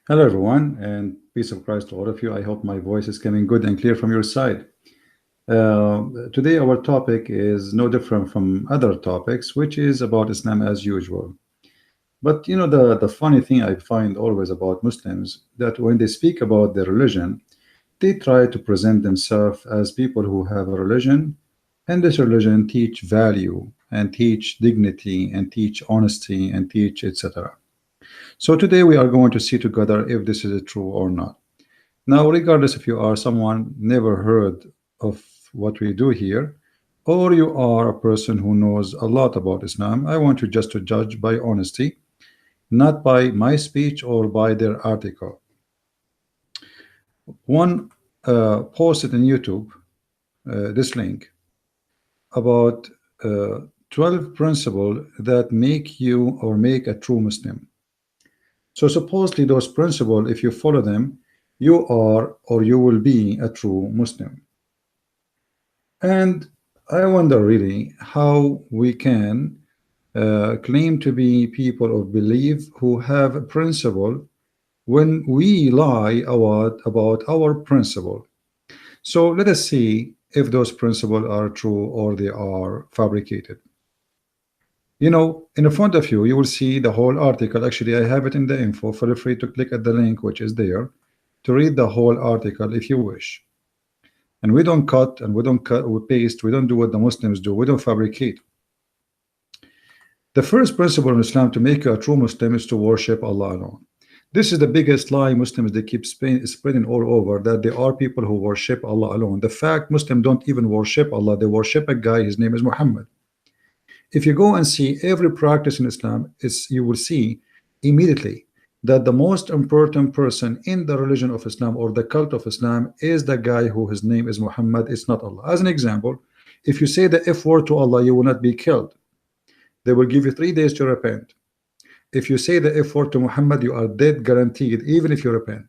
Hello, everyone, and peace of Christ to all of you. I hope my voice is coming good and clear from your side. Today, our topic is no different from other topics, which is about Islam as usual. But the funny thing I find always about Muslims that when they speak about their religion, they try to present themselves as people who have a religion, and this religion teach value and teach dignity and teach honesty and teach etc. So today we are going to see together if this is true or not. Now, regardless if you are someone never heard of what we do here, or you are a person who knows a lot about Islam, I want you just to judge by honesty, not by my speech or by their article. One posted on YouTube this link about uh, 12 principles that make you or make a true Muslim. So supposedly those principles, if you follow them, you are or you will be a true Muslim. And I wonder really how we can claim to be people of belief who have a principle when we lie about our principle. So let us see if those principles are true or they are fabricated. In front of you, you will see the whole article. Actually, I have it in the info. Feel free to click at the link which is there to read the whole article if you wish. And we don't cut and we don't cut, we paste, we don't do what the Muslims do, we don't fabricate. The first principle in Islam to make you a true Muslim is to worship Allah alone. This is the biggest lie Muslims they keep spreading all over, that there are people who worship Allah alone. The fact Muslims don't even worship Allah, they worship a guy, his name is Muhammad. If you go and see every practice in Islam, you will see immediately that the most important person in the religion of Islam or the cult of Islam is the guy who his name is Muhammad. It's not Allah. As an example, if you say the F word to Allah, you will not be killed. They will give you 3 days to repent. If you say the F word to Muhammad, you are dead guaranteed, even if you repent.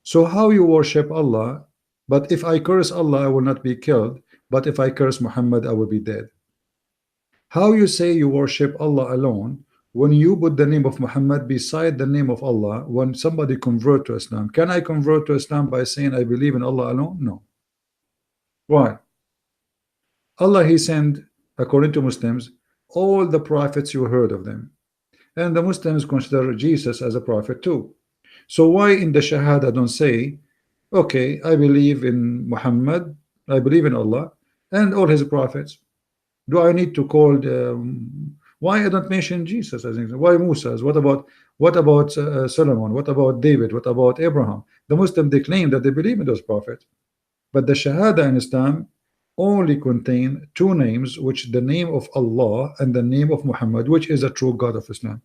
So how you worship Allah? But if I curse Allah, I will not be killed. But if I curse Muhammad, I will be dead. How you say you worship Allah alone when you put the name of Muhammad beside the name of Allah when somebody convert to Islam? Can I convert to Islam by saying I believe in Allah alone? No. Why? Allah, he sent, according to Muslims, all the prophets, you heard of them, and the Muslims consider Jesus as a prophet too. So why in the Shahada don't say, okay, I believe in Muhammad, I believe in Allah and all his prophets? Do I need to call why I don't mention Jesus as an example? Why Musa? What about Solomon? What about David? What about Abraham? The Muslim, they claim that they believe in those prophets, but the Shahada in Islam only contain 2 names, which the name of Allah and the name of Muhammad, which is a true God of Islam.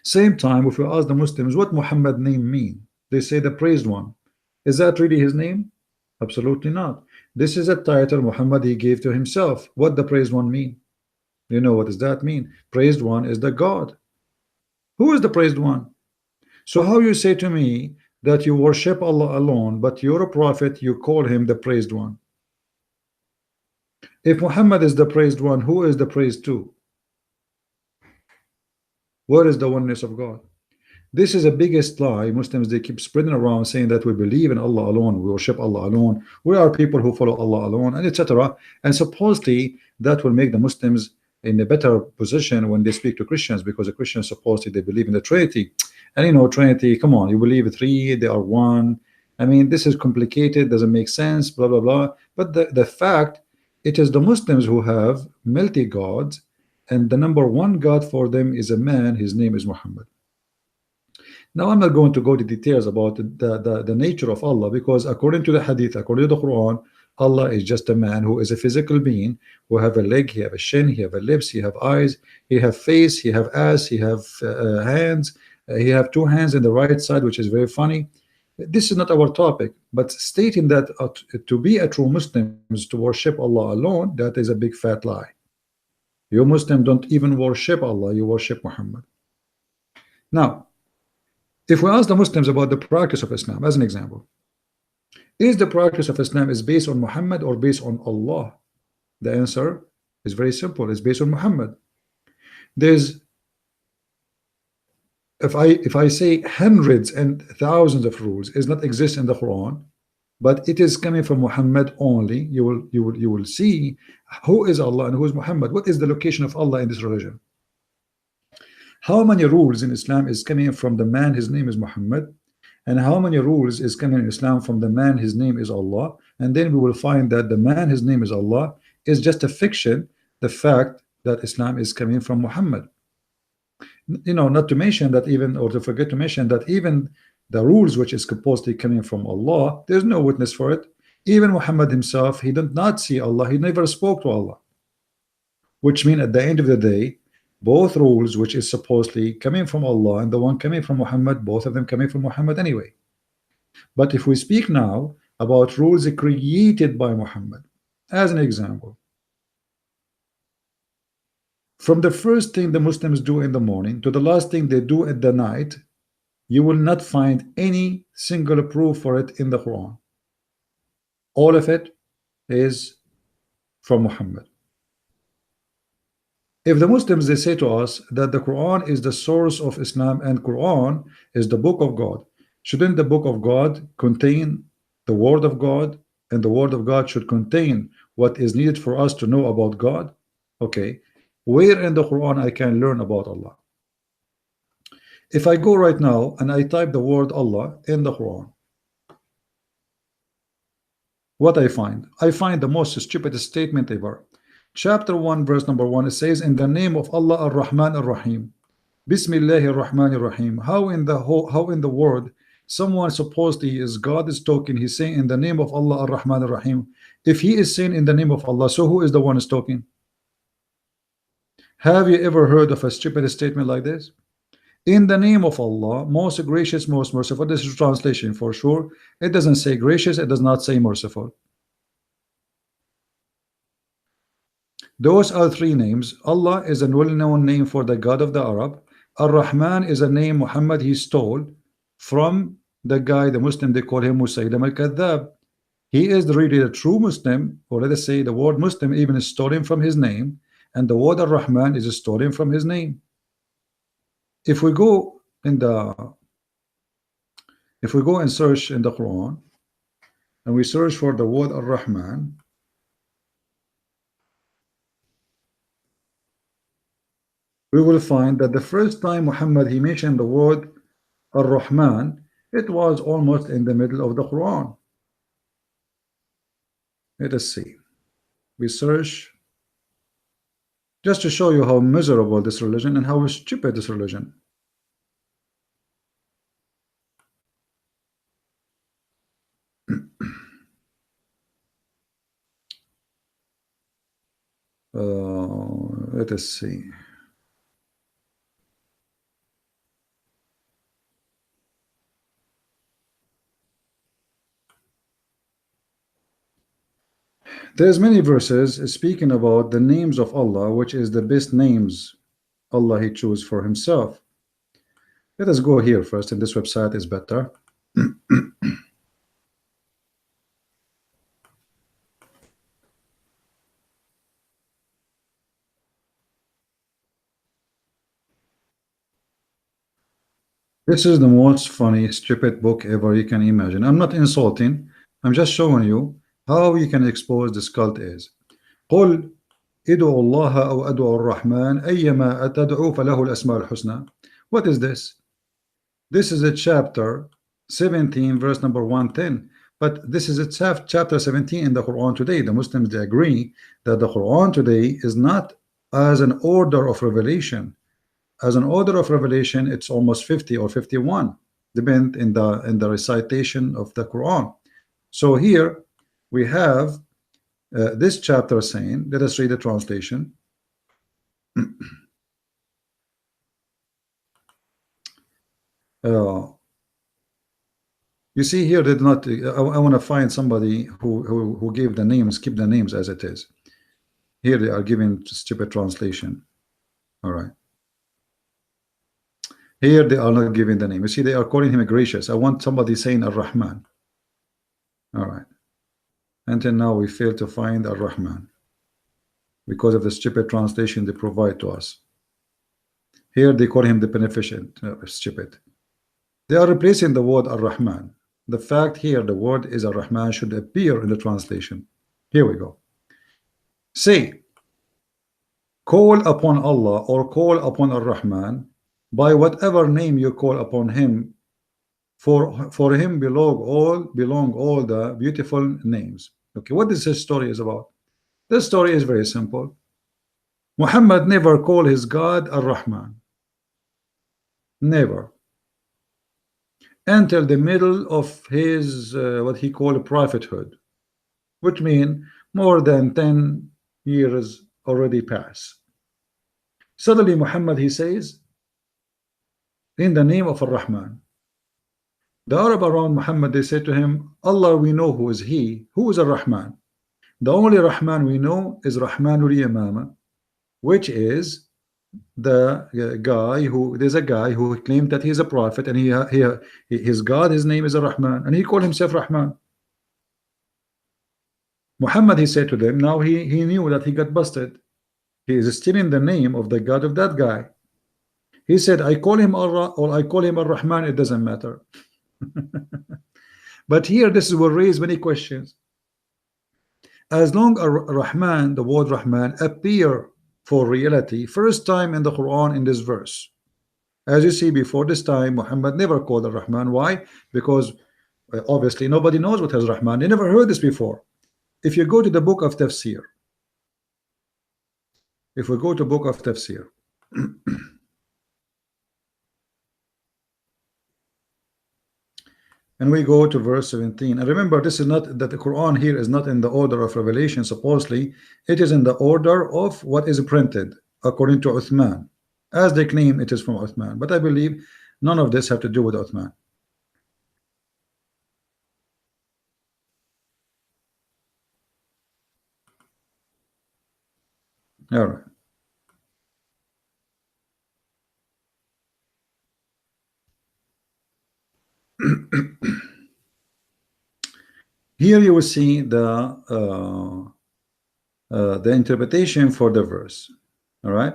Same time, if you ask the Muslims what Muhammad name mean, they say the praised one. Is that really his name? Absolutely not. This is a title Muhammad he gave to himself. What the praised one mean? You know what does that mean? Praised one is the God. Who is the praised one? So how you say to me that you worship Allah alone, but you're a prophet, you call him the praised one? If Muhammad is the praised one, who is the praised to? Where is the oneness of God? This is the biggest lie Muslims they keep spreading around, saying that we believe in Allah alone, we worship Allah alone, we are people who follow Allah alone, and etc. And supposedly that will make the Muslims in a better position when they speak to Christians, because the Christians supposedly they believe in the Trinity. And Trinity, come on, you believe 3, they are 1. I mean, this is complicated, doesn't make sense, blah blah blah. But the fact, it is the Muslims who have multi gods, and the number 1 God for them is a man, his name is Muhammad. Now, I'm not going to go to details about the nature of Allah, because according to the Hadith, according to the Quran, Allah is just a man who is a physical being who have a leg, he have a shin, he have a lips, he have eyes, he have face, he have ass, he have hands, he have 2 hands in the right side, which is very funny. This is not our topic, but stating that to be a true Muslim is to worship Allah alone, that is a big fat lie. You Muslim don't even worship Allah, you worship Muhammad. Now, if we ask the Muslims about the practice of Islam, as an example, is the practice of Islam is based on Muhammad or based on Allah? The answer is very simple. It's based on Muhammad. There's if I say hundreds and thousands of rules is not exist in the Quran, but it is coming from Muhammad only, you will see who is Allah and who is Muhammad. What is the location of Allah in this religion? How many rules in Islam is coming from the man, his name is Muhammad, and how many rules is coming in Islam from the man, his name is Allah? And then we will find that the man, his name is Allah, is just a fiction, the fact that Islam is coming from Muhammad. Not to mention that even, or to forget to mention that even the rules which is supposedly coming from Allah, there's no witness for it. Even Muhammad himself, he did not see Allah, he never spoke to Allah. Which means at the end of the day, both rules which is supposedly coming from Allah and the one coming from Muhammad, both of them coming from Muhammad anyway. But if we speak now about rules created by Muhammad, as an example, from the first thing the Muslims do in the morning to the last thing they do at the night, you will not find any single proof for it in the Quran. All of it is from Muhammad. If the Muslims, they say to us that the Quran is the source of Islam and Quran is the book of God, shouldn't the book of God contain the word of God, and the word of God should contain what is needed for us to know about God? Okay, where in the Quran I can learn about Allah? If I go right now and I type the word Allah in the Quran, what I find? I find the most stupid statement ever. Chapter 1 verse number 1, it says, in the name of Allah ar-Rahman ar-Rahim, Bismillahir Rahmanir Rahim. How in the word someone supposedly is God is talking, he's saying in the name of Allah ar-Rahman ar-Rahim. If he is saying in the name of Allah, so who is the one is talking? Have you ever heard of a stupid statement like this? In the name of Allah, most gracious, most merciful. This is translation for sure. It doesn't say gracious, it does not say merciful. Those are three names. Allah is a well-known name for the God of the Arab. Ar-Rahman is a name Muhammad he stole from the guy, the Muslim, they call him Musaylim al-Kadhab. He is really a true Muslim, or let us say the word Muslim even is stolen from his name, and the word Ar-Rahman is stolen from his name. If we go and search in the Quran and we search for the word Ar-Rahman, we will find that the first time Muhammad he mentioned the word Ar-Rahman, it was almost in the middle of the Quran. Let us see. We search just to show you how miserable this religion and how stupid this religion. Let us see. There's many verses speaking about the names of Allah, which is the best names Allah he chose for himself. Let us go here first, and this website is better. This is the most funny, stupid book ever you can imagine. I'm not insulting, I'm just showing you how you can expose this cult is. قل ادعوا الله أو ادعوا الرحمن أيما أتدعوا فله الأسماء الحسنى. What is this? This is a chapter 17 verse number 110. But this is a chapter 17 in the Quran today. The Muslims, they agree that the Quran today is not as an order of revelation. As an order of revelation, it's almost 50 or 51, depend in the recitation of the Quran. So here we have this chapter saying, let us read the translation. You see here, did not. I want to find somebody who gave the names, keep the names as it is. Here they are giving stupid translation. All right. Here they are not giving the name. You see, they are calling him a gracious. I want somebody saying Ar-Rahman. All right. Until now, we fail to find Ar-Rahman because of the stupid translation they provide to us. Here they call him the beneficent. Stupid. They are replacing the word Ar-Rahman. The fact here the word is Ar-Rahman should appear in the translation. Here we go. Say, call upon Allah or call upon Ar-Rahman by whatever name you call upon him. For him belong all the beautiful names. Okay, what this story is about? This story is very simple. Muhammad never called his God Ar-Rahman. Never. Until the middle of his what he called prophethood, which means more than 10 years already passed. Suddenly Muhammad, he says, in the name of Ar-Rahman. The Arab around Muhammad, they say to him, Allah, we know who is he. Who is Ar-Rahman? The only Rahman we know is Rahmanul Yamama, which is the guy who, there's a guy who claimed that he's a prophet, and his God, his name is Ar-Rahman, and he called himself Rahman. Muhammad, he said to them, now he knew that he got busted. He is still in the name of the God of that guy. He said, I call him Allah or I call him Ar-Rahman, it doesn't matter. But here this will raise many questions. As long as Rahman, the word Rahman, appear for reality first time in the Quran in this verse. As you see, before this time Muhammad never called Ar-Rahman. Why? Because obviously nobody knows what is Rahman. They never heard this before. If you go to the book of Tafsir, if we go to book of Tafsir, and we go to verse 17, and remember, this is not that the Quran here is not in the order of revelation. Supposedly it is in the order of what is printed according to Uthman, as they claim it is from Uthman, but I believe none of this have to do with Uthman. All right. Here you will see the interpretation for the verse. All right.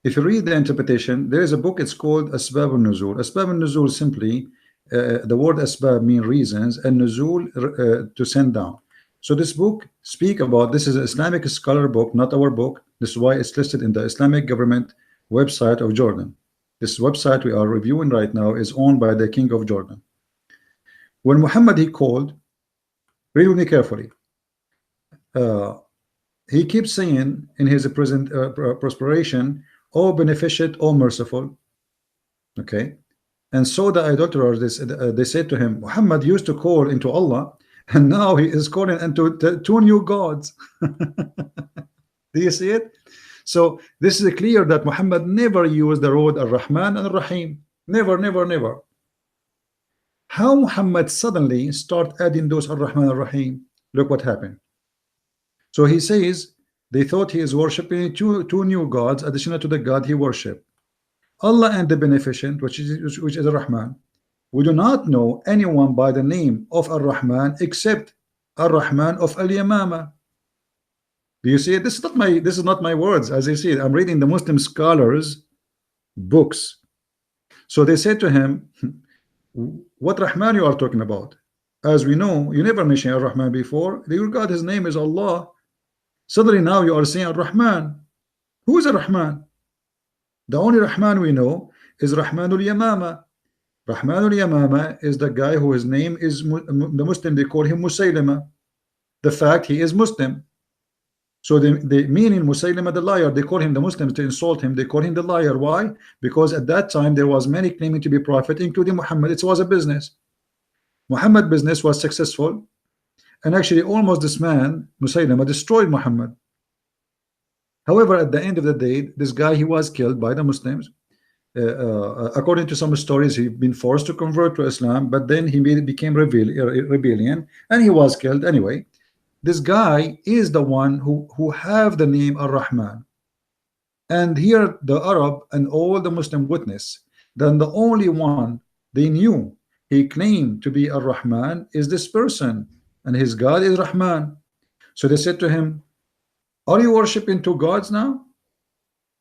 If you read the interpretation, there is a book. It's called Asbab al-Nuzul. Asbab al-Nuzul simply, the word Asbab mean reasons, and Nuzul to send down. So this book speak about, this is an Islamic scholar book, not our book. This is why it's listed in the Islamic government website of Jordan. This website we are reviewing right now is owned by the King of Jordan. When Muhammad he called, read with me carefully. He keeps saying in his present prosperation, "O beneficent, O merciful." Okay, and so the idolaters, they said to him, Muhammad used to call into Allah, and now he is calling into two new gods. Do you see it? So this is clear that Muhammad never used the word Ar-Rahman and Ar-Rahim. Never, never, never. How Muhammad suddenly start adding those Ar-Rahman and Ar-Rahim? Look what happened. So he says they thought he is worshiping two new gods additional to the God he worshiped, Allah and the beneficent, which is Ar-Rahman. We do not know anyone by the name of Ar-Rahman except Ar-Rahman of Al-Yamama. Do you see it? This is not my words. As you see, I'm reading the Muslim scholars' books. So they said to him, what Rahman you are talking about? As we know, you never mentioned Ar-Rahman before. Your God, his name is Allah. Suddenly now you are saying Ar-Rahman. Who is Ar-Rahman? The only Rahman we know is Rahmanul Yamama. Rahmanul Yamama is the guy who his name is, the Muslim, they call him Musaylima. The fact he is Muslim. So they meaning Musaylima the liar, they call him, the Muslims, to insult him, they call him the liar. Why? Because at that time there was many claiming to be prophet, including Muhammad. It was a business. Muhammad business was successful, and actually almost this man Musaylima destroyed Muhammad. However, at the end of the day, this guy, he was killed by the Muslims. According to some stories, he'd been forced to convert to Islam, but then he became rebellion, and he was killed anyway. This guy is the one who have the name Ar-Rahman. And here the Arab and all the Muslim witness, then the only one they knew he claimed to be Ar-Rahman is this person, and his God is Rahman. So they said to him, are you worshiping two gods now?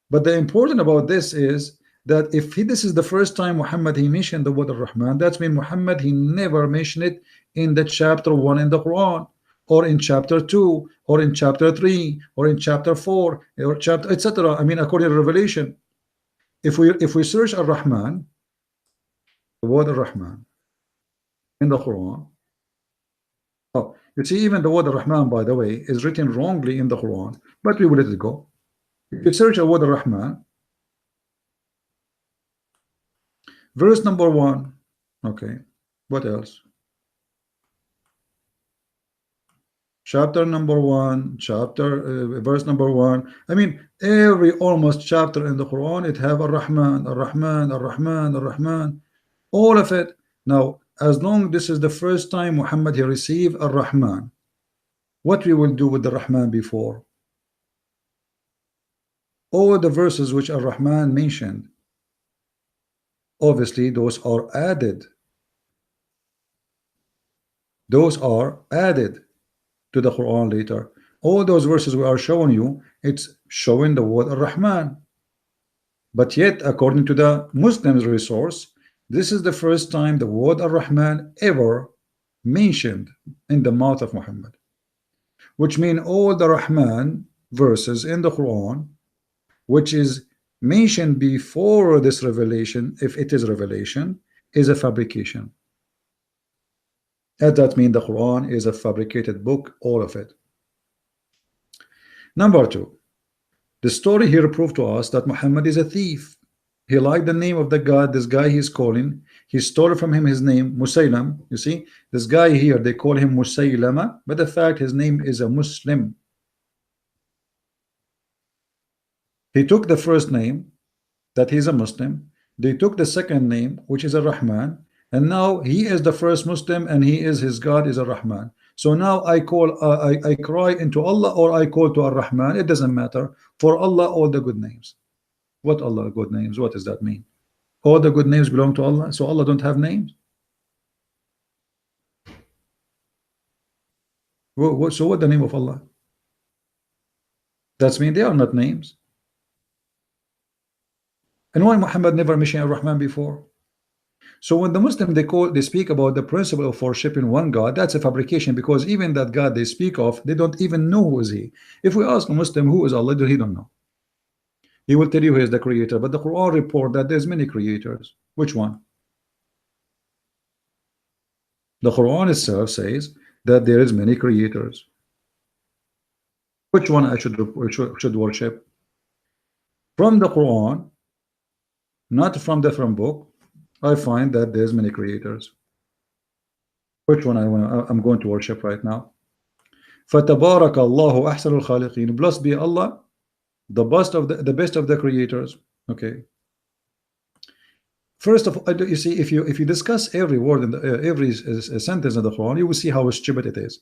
But the important about this is that if this is the first time Muhammad he mentioned the word Ar-Rahman, that means Muhammad he never mentioned it in the chapter 1 in the Quran, or in chapter 2, or in chapter 3, or in chapter 4, or chapter etc. I mean, according to Revelation, if we search Ar-Rahman, the word Ar-Rahman in the Quran. Oh, you see, even the word Rahman, by the way, is written wrongly in the Quran, but we will let it go. If you search a word Rahman, verse number 1, okay, what else? Chapter number 1, verse number 1. I mean, every almost chapter in the Quran, it have Ar-Rahman, Ar-Rahman, Ar-Rahman, Ar-Rahman, all of it. Now, as long this is the first time Muhammad he received Ar-Rahman, what we will do with the Rahman before? All the verses which Ar-Rahman mentioned, obviously those are added. Those are added to the Quran later. All those verses we are showing you, it's showing the word Ar-Rahman. But yet, according to the Muslims resource, this is the first time the word Ar-Rahman ever mentioned in the mouth of Muhammad. Which means all the Rahman verses in the Quran, which is mentioned before this revelation, if it is revelation, is a fabrication. And that means the Quran is a fabricated book, all of it. Number 2, the story here proved to us that Muhammad is a thief. He liked the name of the God, this guy he's calling. He stole from him his name, Musaylam. You see, this guy here, they call him Musaylama, but the fact his name is a Muslim. He took the first name, that he's a Muslim. They took the second name, which is a Rahman, and now he is the first Muslim, and he is his God is a Rahman. So now I call, I cry into Allah, or I call to Ar-Rahman. It doesn't matter. For Allah, all the good names. What Allah good names? What does that mean? All the good names belong to Allah. So Allah don't have names. So what the name of Allah? That's mean they are not names. And why Muhammad never mentioned Ar-Rahman before? So when the Muslim they speak about the principle of worshiping one God, that's a fabrication, because even that God they speak of, they don't even know who is he. If we ask a Muslim who is Allah, he don't know. He will tell you he is the creator, but the Quran report that there's many creators. Which one? The Quran itself says that there is many creators. Which one I should worship? From the Quran, not from the book, I find that there's many creators. Which one I'm going to worship right now? فَتَبَارَكَ اللَّهُ أَحْسَنُ الْخَالِقِينَ. Blessed be Allah, the best of the creators. Okay. First of all, you see, if you discuss every word in the, every sentence in the Quran, you will see how stupid it is.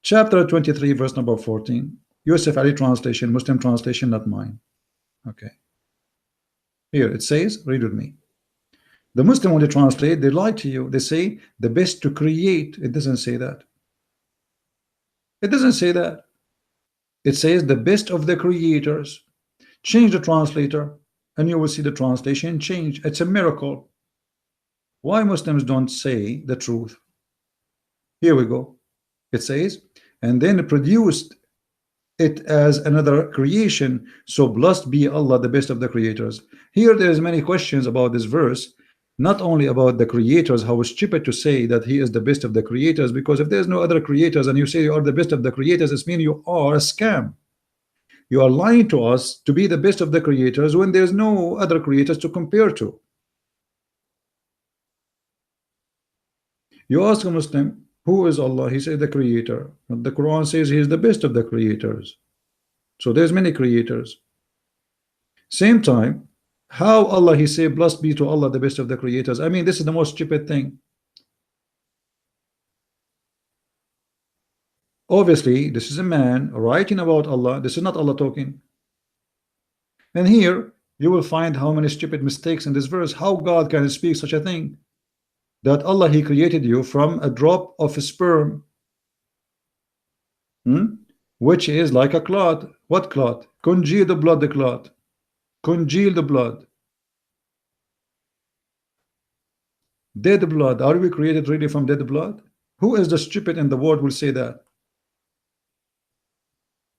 Chapter 23, verse number 14. Yusuf Ali translation, Muslim translation, not mine. Okay. Here it says, read with me. The Muslim, when they translate, they lie to you. They say the best to create. It doesn't say that. It doesn't say that. It says the best of the creators. Change the translator, and you will see the translation change. It's a miracle. Why Muslims don't say the truth? Here we go. It says, and then it produced it as another creation. So blessed be Allah, the best of the creators. Here there's many questions about this verse. Not only about the creators, how stupid to say that he is the best of the creators, because if there's no other creators and you say you are the best of the creators, it means you are a scam. You are lying to us to be the best of the creators when there's no other creators to compare to. You ask a Muslim, who is Allah? He says the creator. But the Quran says he is the best of the creators. So there's many creators. Same time, how Allah he say blessed be to Allah, the best of the creators? I mean, this is the most stupid thing. Obviously this is a man writing about Allah. This is not Allah talking. And here you will find how many stupid mistakes in this verse. How God can speak such a thing, that Allah he created you from a drop of sperm, which is like a clot. What clot? Congeal the blood, the clot. Congeal the blood. Dead blood. Are we created really from dead blood? Who is the stupid in the world will say that?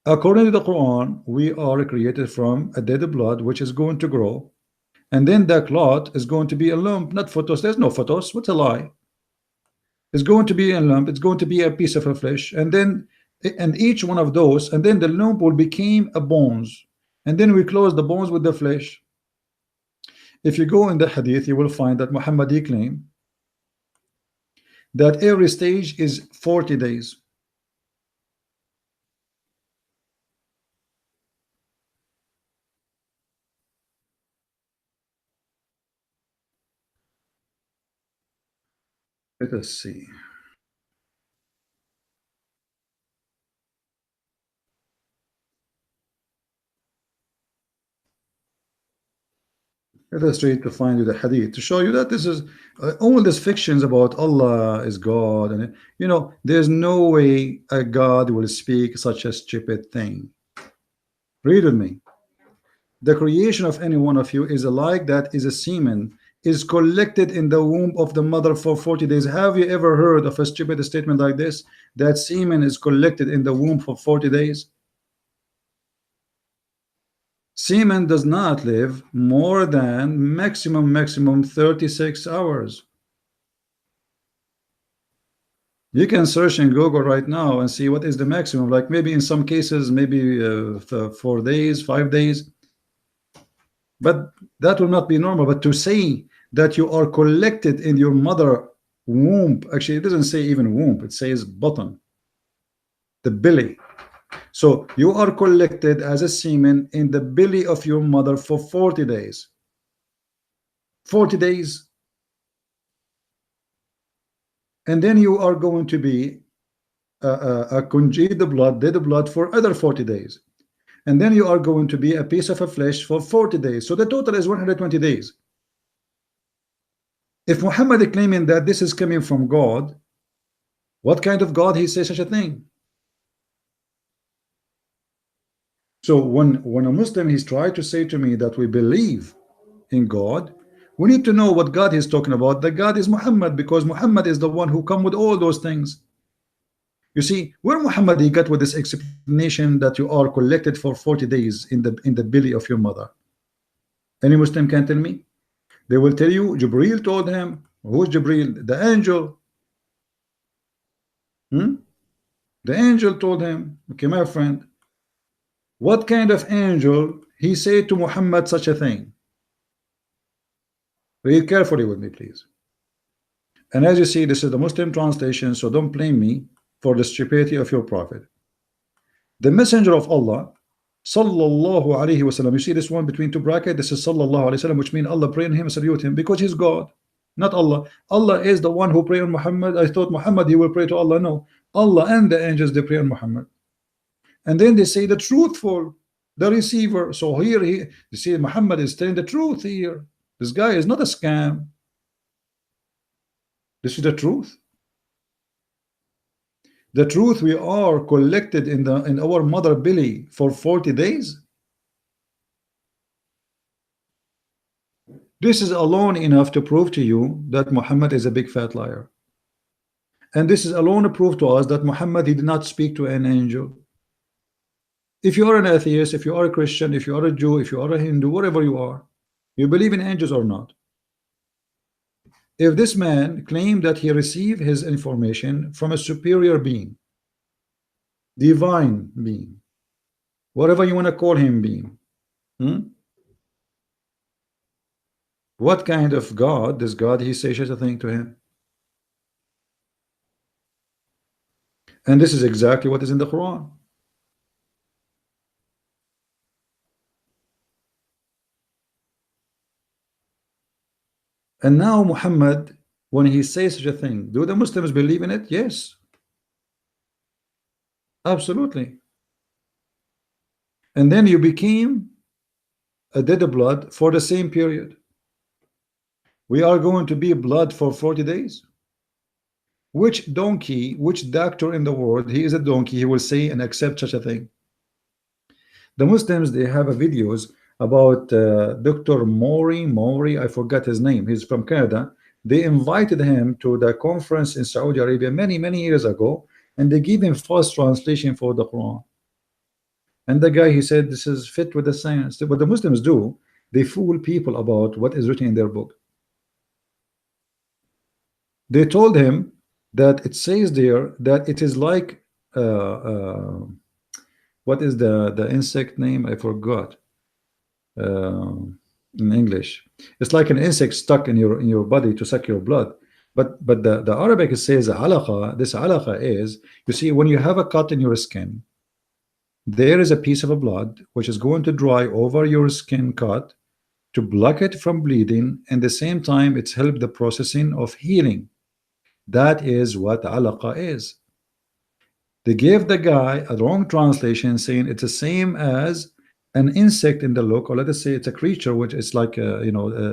According to the Quran, we are created from a dead blood which is going to grow, and then that clot is going to be a lump, not photos. There's no photos. What's a lie? It's going to be a lump. It's going to be a piece of a flesh, and then each one of those, and then the lump will become a bones, and then we close the bones with the flesh. If you go in the hadith, you will find that Muhammadi claim that every stage is 40 days. Let us see. Let us try to find you the hadith to show you that this is all these fictions about Allah is God, and you know there's no way a God will speak such a stupid thing. Read with me. The creation of any one of you is alike that is a semen is collected in the womb of the mother for 40 days. Have you ever heard of a stupid statement like this? That semen is collected in the womb for 40 days. Semen does not live more than maximum 36 hours. You can search in Google right now and see what is the maximum. Like maybe in some cases, maybe 4 days, 5 days. But that will not be normal. But to say that you are collected in your mother womb, actually it doesn't say even womb, it says bottom, the belly. So you are collected as a semen in the belly of your mother for 40 days. 40 days. And then you are going to be a congealed blood, dead blood for other 40 days. And then you are going to be a piece of a flesh for 40 days. So the total is 120 days. If Muhammad is claiming that this is coming from God, what kind of God he says such a thing? So when a Muslim he's trying to say to me that we believe in God, we need to know what God he's talking about. The God is Muhammad, because Muhammad is the one who come with all those things. You see, where Muhammad he got with this explanation that you are collected for 40 days in the belly of your mother? Any Muslim can tell me? They will tell you Jibreel told him. Who's Jibreel? The angel. The angel told him. Okay, my friend, what kind of angel he said to Muhammad such a thing? Read carefully with me, please. And as you see, this is the Muslim translation, so don't blame me for the stupidity of your prophet. The messenger of Allah, sallallahu alaihi wasallam. You see this one between two brackets? This is sallallahu alaihi wasallam, which means Allah pray on him, salute him, because he's God, not Allah. Allah is the one who pray on Muhammad. I thought Muhammad he will pray to Allah. No, Allah and the angels they pray on Muhammad. And then they say the truthful, the receiver. So here you see Muhammad is telling the truth here. This guy is not a scam. This is the truth. The truth, we are collected in our mother belly for 40 days. This is alone enough to prove to you that Muhammad is a big fat liar. And this is alone a proof to us that Muhammad he did not speak to an angel. If you are an atheist, if you are a Christian, if you are a Jew, if you are a Hindu, whatever you are, you believe in angels or not? If this man claimed that he received his information from a superior being, divine being, whatever you want to call him being, what kind of God does God he say such a thing to him? And this is exactly what is in the Quran. And now Muhammad, when he says such a thing, do the Muslims believe in it? Yes, absolutely. And then you became a dead blood for the same period. We are going to be blood for 40 days. Which donkey, which doctor in the world, he is a donkey, he will say and accept such a thing? The Muslims, they have a videos about Dr. Maury, I forgot his name, he's from Canada. They invited him to the conference in Saudi Arabia many years ago, and they gave him false translation for the Quran. And the guy, he said, this is fit with the science. What the Muslims do, they fool people about what is written in their book. They told him that it says there that it is like what is the insect name? I forgot. In English, it's like an insect stuck in your body to suck your blood. But the Arabic says alaqa. This alaqa is, you see, when you have a cut in your skin, there is a piece of a blood which is going to dry over your skin cut to block it from bleeding, and at the same time it's helped the processing of healing. That is what alaqa is. They gave the guy a wrong translation, saying it's the same as an insect in the look, or let us say it's a creature which is like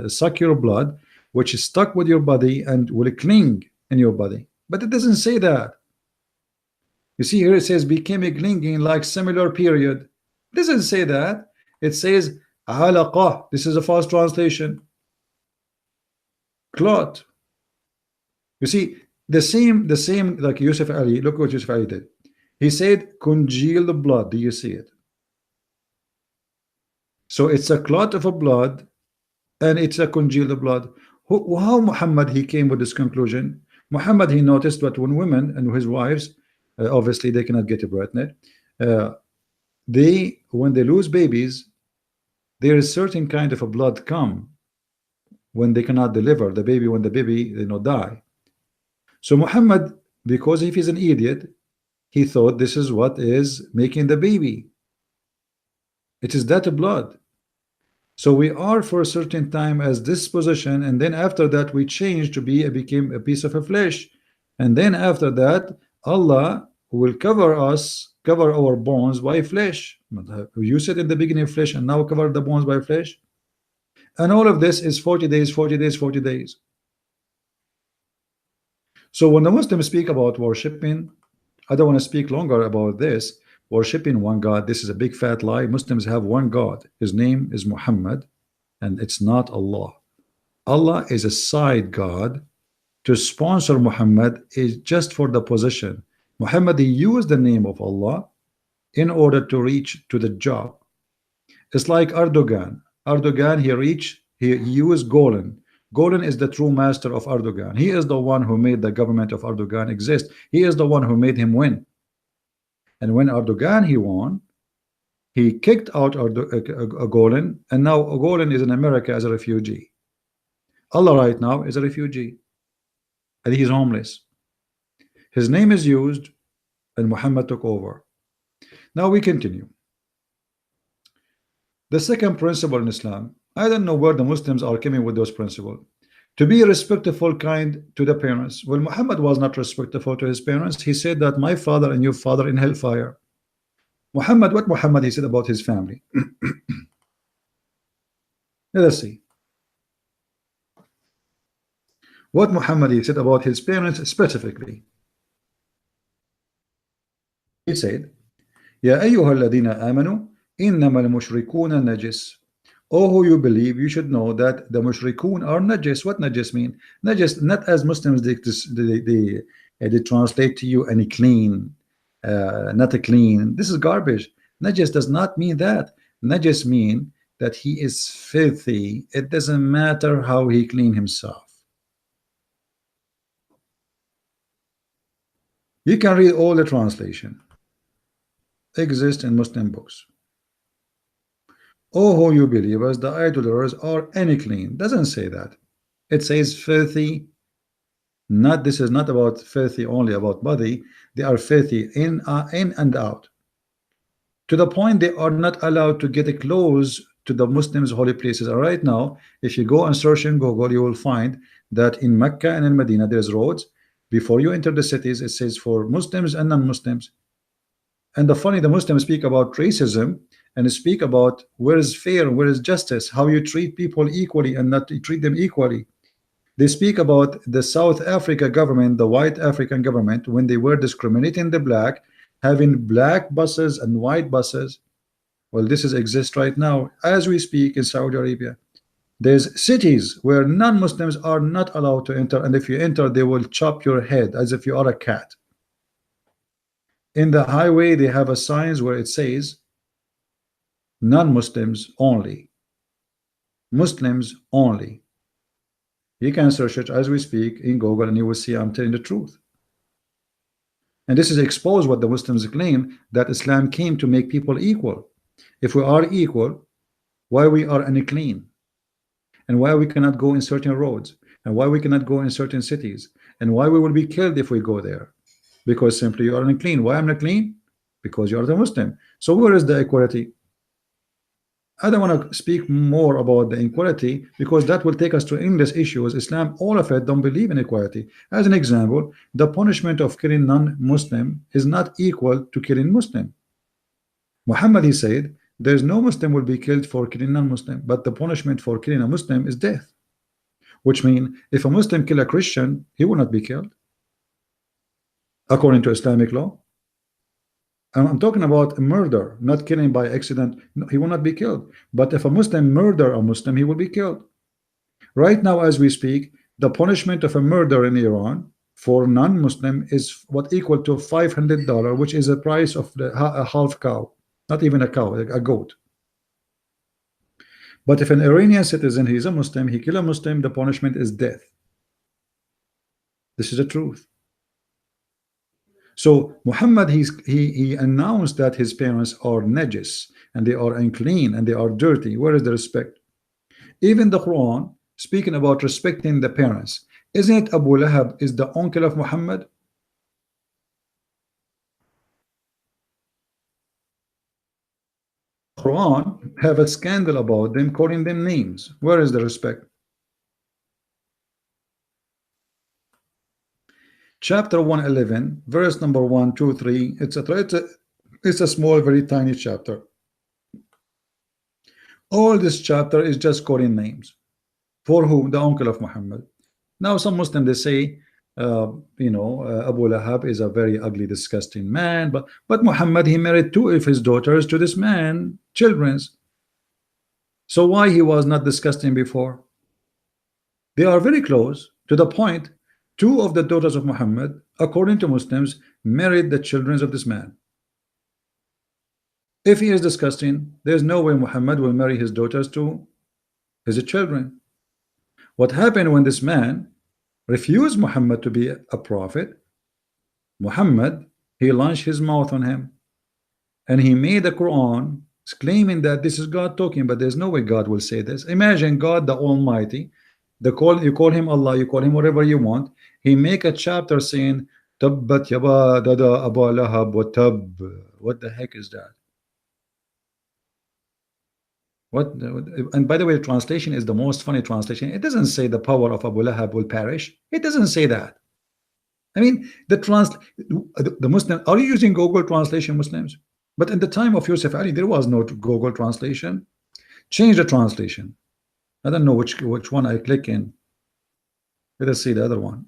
suck your blood, which is stuck with your body and will cling in your body. But it doesn't say that. You see here it says became a clinging like similar period. It doesn't say that. It says alaqa. This is a false translation. Clot. You see, the same like Yusuf Ali. Look what Yusuf Ali did. He said congealed blood. Do you see it? So it's a clot of a blood, and it's a congealed blood. How Muhammad he came with this conclusion? Muhammad, he noticed that when women and his wives, obviously they cannot get pregnant, when they lose babies, there is certain kind of a blood come when they cannot deliver the baby, when the baby die. So Muhammad, because if he's an idiot, he thought this is what is making the baby. It is that blood. So we are for a certain time as this position, and then after that we changed to became a piece of a flesh, and then after that Allah will cover our bones by flesh. You said in the beginning flesh, and now cover the bones by flesh. And all of this is 40 days, 40 days, 40 days. So when the Muslims speak about worshiping, I don't want to speak longer about this. Worshipping one God, this is a big fat lie. Muslims have one God. His name is Muhammad, and it's not Allah. Allah is a side God. To sponsor Muhammad is just for the position. Muhammad, he used the name of Allah in order to reach to the job. It's like Erdogan. Erdogan, he used Golan. Golan is the true master of Erdogan. He is the one who made the government of Erdogan exist. He is the one who made him win. And when Erdogan he won, he kicked out Golan, and now Golan is in America as a refugee. Allah right now is a refugee, and he's homeless. His name is used, and Muhammad took over. Now we continue. The second principle in Islam, I don't know where the Muslims are coming with those principles. To be respectful, kind to the parents. Well, Muhammad was not respectful to his parents. He said that my father and your father in hellfire. Muhammad, what Muhammad he said about his family? Let us see. What Muhammad he said about his parents specifically. He said, Ya ayyuha alladhina amanu, innama al-mushrikuna najis. Oh, who you believe, you should know that the mushrikun are najis. What najis mean? Najis, not as Muslims they translate to you any clean, not a clean. This is garbage. Najis does not mean that. Najis mean that he is filthy. It doesn't matter how he clean himself. You can read all the translation. Exist in Muslim books. Oh, who you believers, the idolaters are any clean. Doesn't say that. It says filthy. This is not about filthy only about body. They are filthy in and out. To the point they are not allowed to get close to the Muslims' holy places. And right now, if you go and search in Google, you will find that in Mecca and in Medina, there's roads. Before you enter the cities, it says for Muslims and non-Muslims. And the Muslims speak about racism and speak about where is fair, where is justice, how you treat people equally and not treat them equally. They speak about the South Africa government, the white African government, when they were discriminating the black, having black buses and white buses. Well, this exists right now as we speak in Saudi Arabia. There's cities where non-Muslims are not allowed to enter, and if you enter, they will chop your head as if you are a cat. In the highway, they have a signs where it says non-Muslims only, Muslims only. You can search it as we speak in Google, and you will see I'm telling the truth. And this is expose what the Muslims claim, that Islam came to make people equal. If we are equal, why we are unclean, and why we cannot go in certain roads, and why we cannot go in certain cities, and why we will be killed if we go there? Because simply you are unclean. Why I'm not clean? Because you are the Muslim. So where is the equality? I don't want to speak more about the equality, because that will take us to endless issues. Islam, all of it, don't believe in equality. As an example, the punishment of killing non-Muslim is not equal to killing Muslim. Muhammad, he said, there's no Muslim will be killed for killing non-Muslim, but the punishment for killing a Muslim is death. Which means if a Muslim kill a Christian, he will not be killed according to Islamic law. I'm talking about murder, not killing by accident. No, he will not be killed. But if a Muslim murder a Muslim, he will be killed. Right now, as we speak, the punishment of a murder in Iran for non-Muslim is what equal to $500, which is the price of a half cow, not even a cow, a goat. But if an Iranian citizen, he's a Muslim, he kill a Muslim, the punishment is death. This is the truth. So Muhammad, he announced that his parents are najis and they are unclean and they are dirty. Where is the respect? Even the Quran speaking about respecting the parents. Isn't it Abu Lahab is the uncle of Muhammad? Quran have a scandal about them, calling them names. Where is the respect? Chapter 111, verse number 1, 2, 3. It's a small, very tiny chapter. All this chapter is just calling names. For who? The uncle of Muhammad. Now some Muslims, they say, Abu Lahab is a very ugly, disgusting man, but Muhammad, he married 2 of his daughters to this man, children's. So why he was not disgusting before? They are very close to the point. 2 of the daughters of Muhammad, according to Muslims, married the children of this man. If he is disgusting, there's no way Muhammad will marry his daughters to his children. What happened when this man refused Muhammad to be a prophet? Muhammad, he launched his mouth on him, and he made the Quran claiming that this is God talking, but there's no way God will say this. Imagine God the Almighty, you call him Allah, you call him whatever you want. He make a chapter saying Tabbat yaba dada Abu Lahab wa tab. What the heck is that? What? And by the way, the translation is the most funny translation. It doesn't say the power of Abu Lahab will perish. It doesn't say that. I mean, the Muslim, are you using Google translation, Muslims? But in the time of Yusuf Ali, there was no Google translation. Change the translation. I don't know which one I click in. Let us see the other one.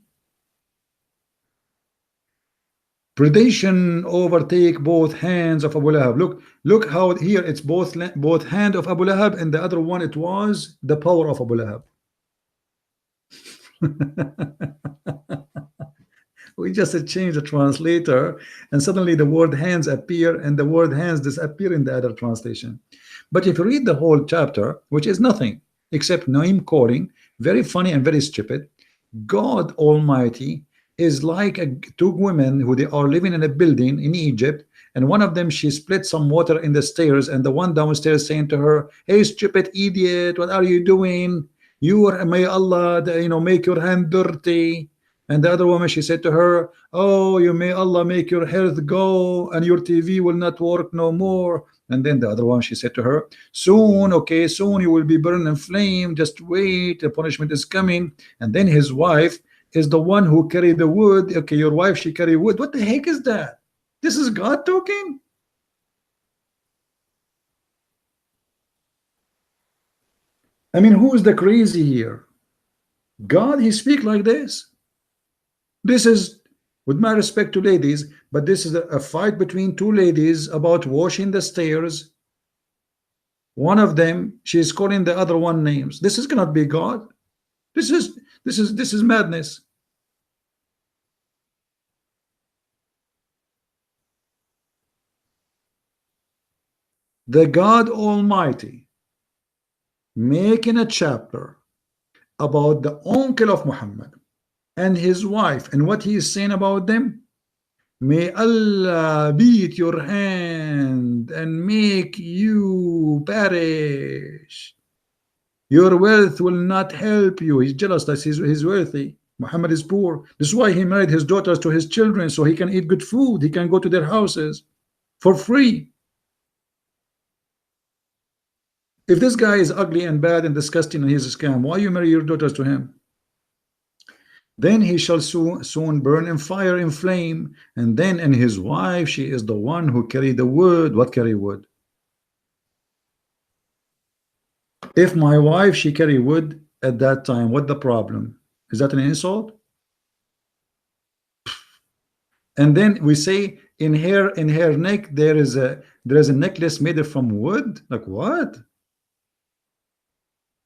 Predation overtake both hands of Abu Lahab. Look how here it's both hand of Abu Lahab, and the other one it was the power of Abu Lahab. We just change the translator, and suddenly the word hands appear, and the word hands disappear in the other translation. But if you read the whole chapter, which is nothing except name calling, very funny and very stupid, God Almighty is like 2 women who they are living in a building in Egypt, and one of them, she split some water in the stairs, and the one downstairs saying to her, hey stupid idiot, what are you doing? May Allah make your hand dirty. And the other woman, she said to her, oh, may Allah make your health go and your TV will not work no more. And then the other one, she said to her, soon, okay, soon you will be burned in flame, just wait, the punishment is coming. And then his wife is the one who carried the wood. Okay, your wife, she carried wood. What the heck is that? This is God talking? I mean, who is the crazy here? God, he speak like this. This is, with my respect to ladies, but this is a fight between 2 ladies about washing the stairs. One of them, she's calling the other one names. This is cannot be God. This is madness. The God Almighty making a chapter about the uncle of Muhammad and his wife and what he is saying about them. May Allah beat your hand and make you perish. Your wealth will not help you. He's jealous that he's wealthy. Muhammad is poor. This is why he married his daughters to his children, so he can eat good food. He can go to their houses for free. If this guy is ugly and bad and disgusting and he's a scam, why you marry your daughters to him? Then he shall soon burn in fire, in flame, and then and his wife, she is the one who carry the wood. What carry wood? If my wife, she carry wood at that time, what the problem? Is that an insult? And then we say in her neck there is a necklace made from wood. Like what?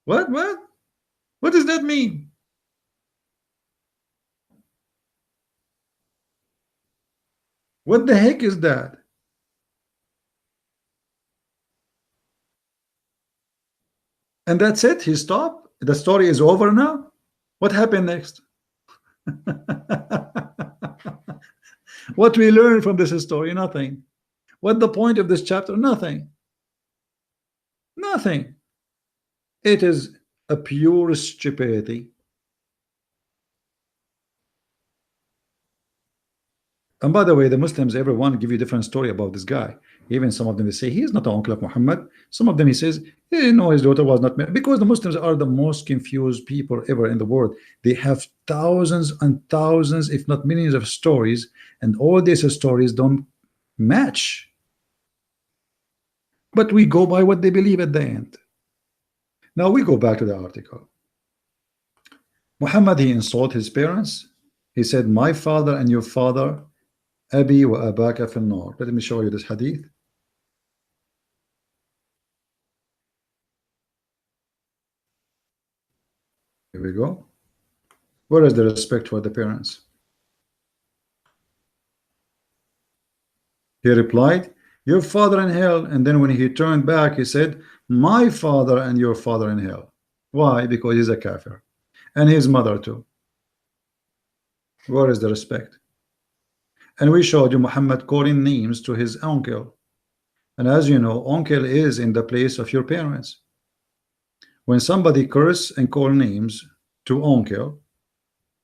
What does that mean? What the heck is that? And that's it. He stopped. The story is over now. What happened next? What we learn from this story? Nothing. What the point of this chapter? Nothing. Nothing. It is a pure stupidity. And by the way, the Muslims, everyone give you a different story about this guy. Even some of them, they say he is not the uncle of Muhammad. Some of them, he says, no, his daughter was not married. Because the Muslims are the most confused people ever in the world. They have thousands and thousands, if not millions of stories, and all these stories don't match. But we go by what they believe at the end. Now we go back to the article. Muhammad, he insulted his parents. He said, my father and your father, Abi wa abaka fil nar. Let me show you this hadith. Here we go. Where is the respect for the parents? He replied, your father in hell. And then when he turned back, he said, my father and your father in hell. Why? Because he's a kafir. And his mother too. Where is the respect? And we showed you Muhammad calling names to his uncle. And as you know, uncle is in the place of your parents. When somebody curse and call names to uncle,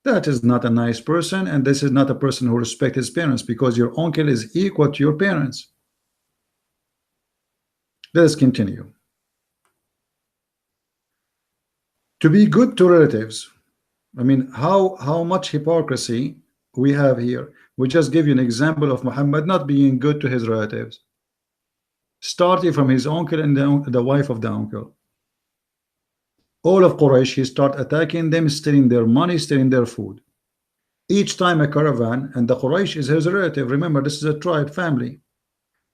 that is not a nice person, and this is not a person who respects his parents, because your uncle is equal to your parents. Let us continue. To be good to relatives. I mean, how much hypocrisy we have here. We just give you an example of Muhammad not being good to his relatives, starting from his uncle and the wife of the uncle. All of Quraysh, he start attacking them, stealing their money, stealing their food. Each time a caravan, and the Quraysh is his relative. Remember, this is a tribe family.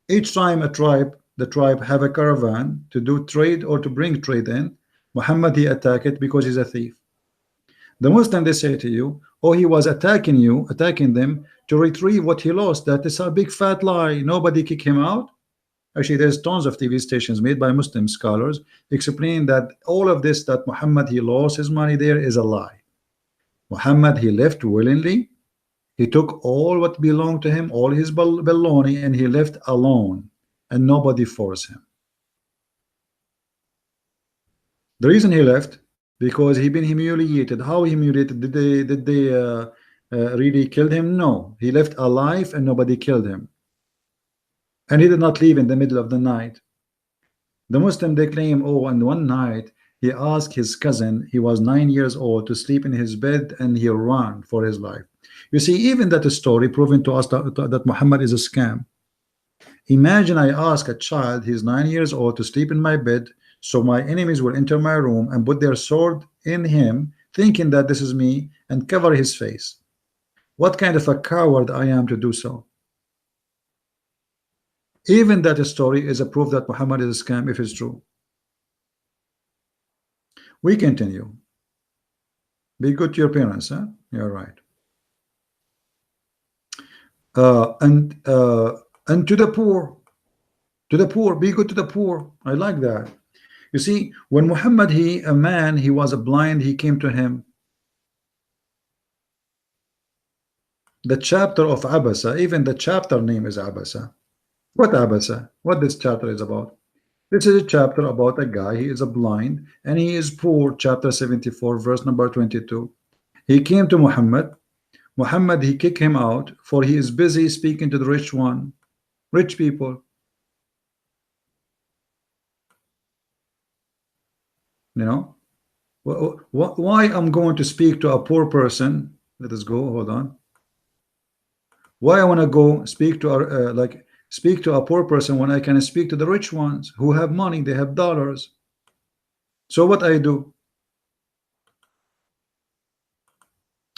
Each time the tribe have a caravan to do trade or to bring trade in, Muhammad, he attack it because he's a thief. The Muslim, they say to you, oh, he was attacking them to retrieve what he lost. That is a big fat lie. Nobody kick him out. Actually, there's tons of TV stations made by Muslim scholars explaining that all of this, that Muhammad, he lost his money there, is a lie. Muhammad, he left willingly. He took all what belonged to him, all his baloney, and he left alone, and nobody forced him. The reason he left, because he been humiliated. How humiliated? Did they really kill him? No, he left alive and nobody killed him. And he did not leave in the middle of the night. The Muslim, they claim, oh, and one night he asked his cousin, he was 9 years old, to sleep in his bed, and he ran for his life. You see, even that story proving to us that Muhammad is a scam. Imagine I ask a child, he's 9 years old, to sleep in my bed, so my enemies will enter my room and put their sword in him, thinking that this is me, and cover his face. What kind of a coward I am to do so? Even that story is a proof that Muhammad is a scam, if it's true. We continue. Be good to your parents, huh? You're right. And to the poor, be good to the poor. I like that. You see, when Muhammad, a man, he was a blind, he came to him. The chapter of Abasa, even the chapter name is Abasa. What Abasa? What this chapter is about? This is a chapter about a guy, he is a blind, and he is poor, chapter 74, verse number 22. He came to Muhammad. Muhammad, he kicked him out, for he is busy speaking to the rich people. You know, why I'm going to speak to a poor person? Let us go, hold on. Why I want to go speak to speak to a poor person when I can speak to the rich ones who have money, they have dollars. So what I do?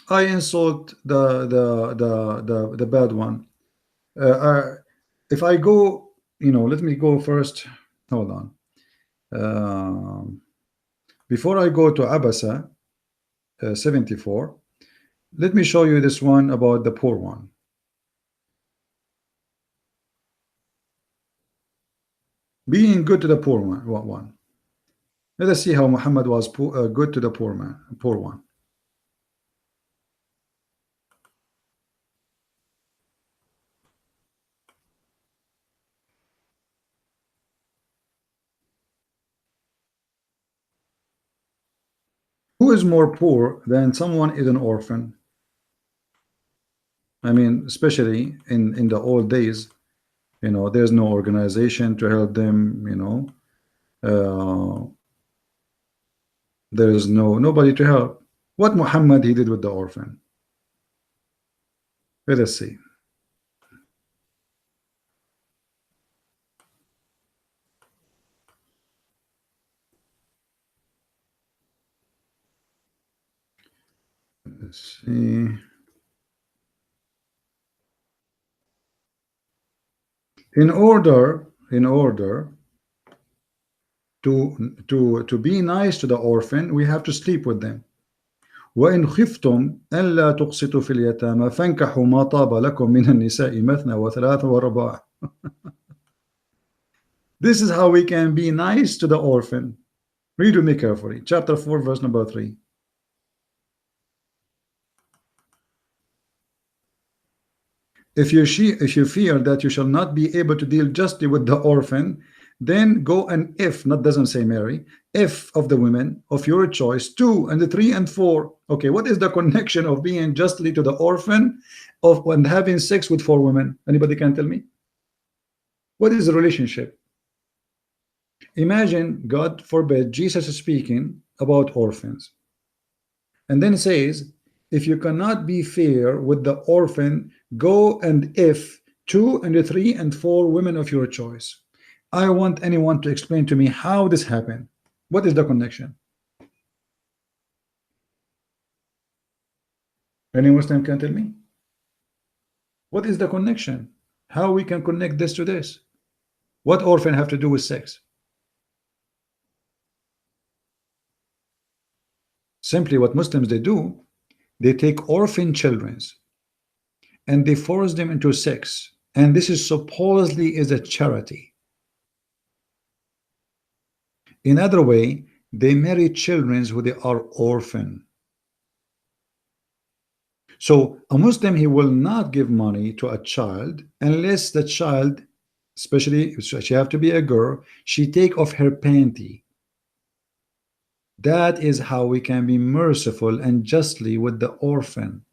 I insult the bad one. If I go, let me go first. Hold on. Before I go to Abasa 74, let me show you this one about the poor one. Being good to the poor one. Let us see how Muhammad was good to the poor one. Who is more poor than someone is an orphan? I mean, especially in the old days, there's no organization to help them, there is nobody to help. What Muhammad he did with the orphan? Let us see. Let's see. In order to be nice to the orphan, we have to sleep with them. وإن خفتم ألا تقسطوا في اليتامى فانكحوا ما طاب لكم من النساء مثنى وثلاث ورباع. This is how we can be nice to the orphan. Read with me carefully. Chapter 4, verse number 3. If you fear that you shall not be able to deal justly with the orphan, then go and not doesn't say marry, if of the women of your choice, 2 and 3 and 4. Okay, what is the connection of being justly to the orphan and having sex with 4 women? Anybody can tell me? What is the relationship? Imagine, God forbid, Jesus is speaking about orphans, and then says, if you cannot be fair with the orphan, go and 2 and 3 and 4 women of your choice. I want anyone to explain to me how this happened. What is the connection? Any Muslim can tell me? What is the connection? How we can connect this to this? What orphan have to do with sex? Simply what Muslims they do, they take orphan children and they force them into sex, and this is supposedly is a charity. In other way, they marry children who they are orphan. So a Muslim, he will not give money to a child unless the child, especially she have to be a girl, she take off her panty. That is how we can be merciful and justly with the orphan.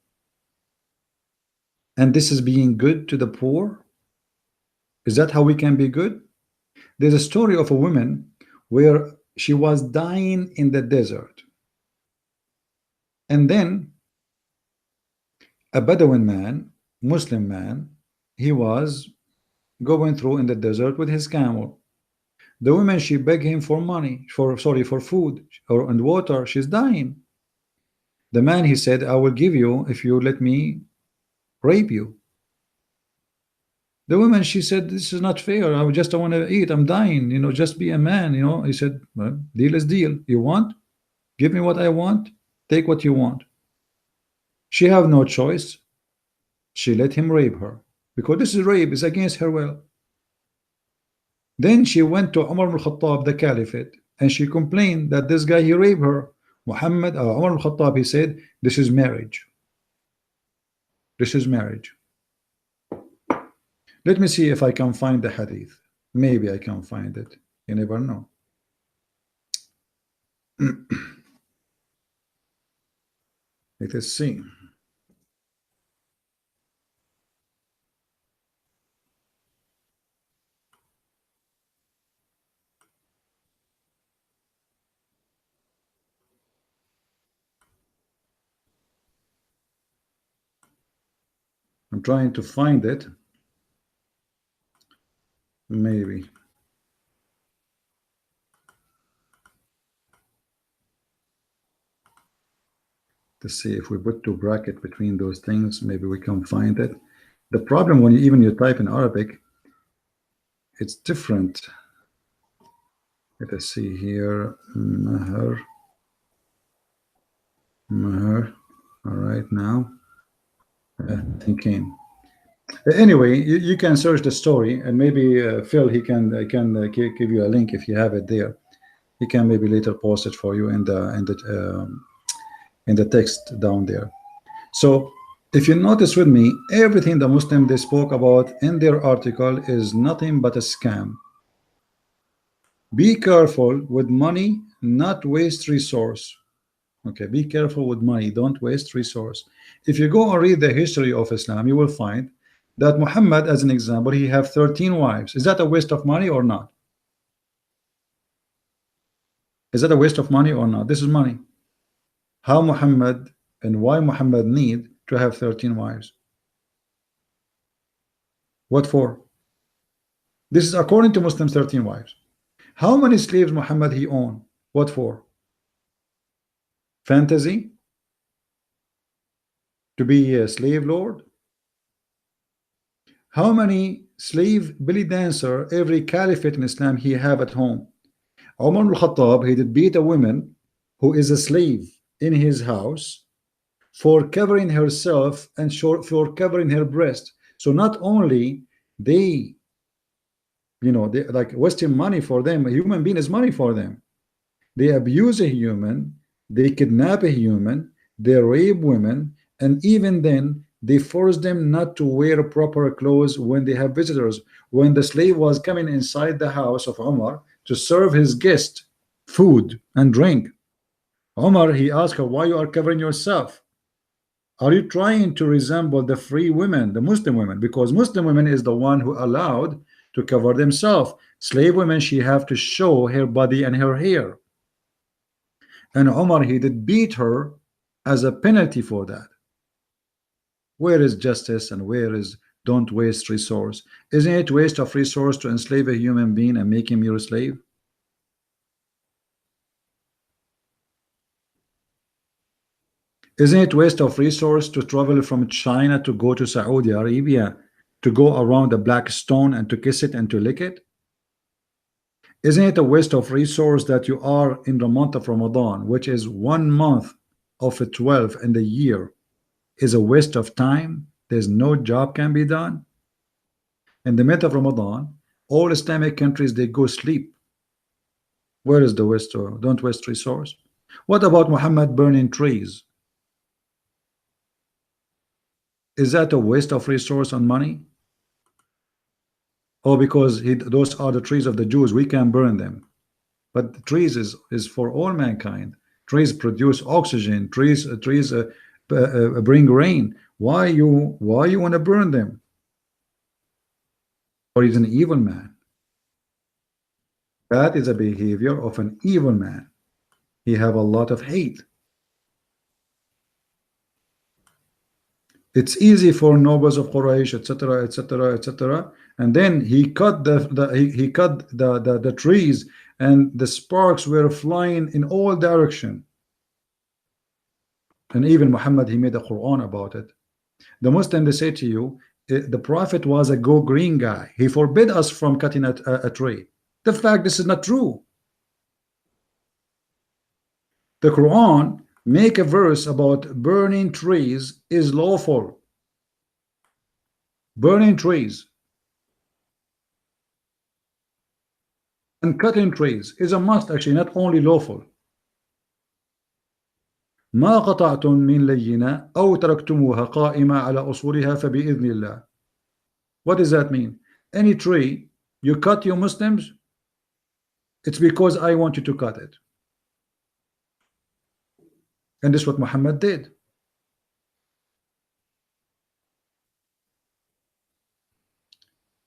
And this is being good to the poor. Is that how we can be good? There's a story of a woman where she was dying in the desert, and then a Bedouin man, Muslim man, he was going through in the desert with his camel. The woman, she begged him for money, for food and water. She's dying. The man, he said, I will give you if you let me rape you. The woman, she said, this is not fair. I want to eat. I'm dying. Just be a man. He said, well, deal is deal. You want? Give me what I want, take what you want. She have no choice. She let him rape her because this is rape, is against her will. Then she went to Umar ibn Khattab, the Caliphate, and she complained that this guy, he raped her. Umar ibn Khattab, he said, this is marriage. This is marriage. Let me see if I can find the hadith. Maybe I can find it. You never know. Let us see. I'm trying to find it. Maybe. To see if we put two brackets between those things, maybe we can find it. The problem when you type in Arabic, it's different. Let us see here. Maher. All right, now thinking. Anyway, you can search the story, and maybe Phil, he can give you a link if you have it there. He can maybe later post it for you in the text down there. So if you notice with me, everything the Muslim they spoke about in their article is nothing but a scam. Be careful with money, not waste resource. Okay, be careful with money, don't waste resource. If you go and read the history of Islam, you will find that Muhammad, as an example, he have 13 wives. Is that a waste of money or not? Is that a waste of money or not? This is money. How Muhammad and why Muhammad need to have 13 wives? What for? This is according to Muslims, 13 wives. How many slaves Muhammad he owned? What for? Fantasy? To be a slave lord? How many slave belly dancer every caliphate in Islam he have at home? Umar al-Khattab, he did beat a woman who is a slave in his house for covering herself and for covering her breast. So not only they, they like wasting money for them, a human being is money for them. They abuse a human, they kidnap a human, they rape women, and even then they force them not to wear proper clothes when they have visitors. When the slave was coming inside the house of Umar to serve his guest food and drink, Umar, he asked her, why you are covering yourself? Are you trying to resemble the free women, the Muslim women? Because Muslim women is the one who allowed to cover themselves. Slave women, she have to show her body and her hair. And Umar, he did beat her as a penalty for that. Where is justice and where is don't waste resource? Isn't it waste of resource to enslave a human being and make him your slave? Isn't it waste of resource to travel from China to go to Saudi Arabia to go around the black stone and to kiss it and to lick it? Isn't it a waste of resource that you are in the month of Ramadan, which is 1 month of 12 in the year, is a waste of time? There's no job can be done. In the month of Ramadan, all Islamic countries, they go sleep. Where is the waste? Or don't waste resource? What about Muhammad burning trees? Is that a waste of resource on money? Oh, because those are the trees of the Jews, we can burn them. But the trees is for all mankind. Trees produce oxygen. Trees bring rain. Why you want to burn them? Or he's an evil man. That is a behavior of an evil man. He have a lot of hate. It's easy for nobles of Quraysh, etc., etc., etc. And then he cut the trees, and the sparks were flying in all direction. And even Muhammad, he made a Quran about it. The Muslim, they say to you, the Prophet was a go green guy. He forbid us from cutting a tree. The fact this is not true. The Quran make a verse about burning trees is lawful. Burning trees and cutting trees is a must, actually, not only lawful. ما قطعتم من لينة أو تركتموها قائمة على أصولها فبإذن الله. What does that mean? Any tree you cut, you Muslims, it's because I want you to cut it. And this is what Muhammad did.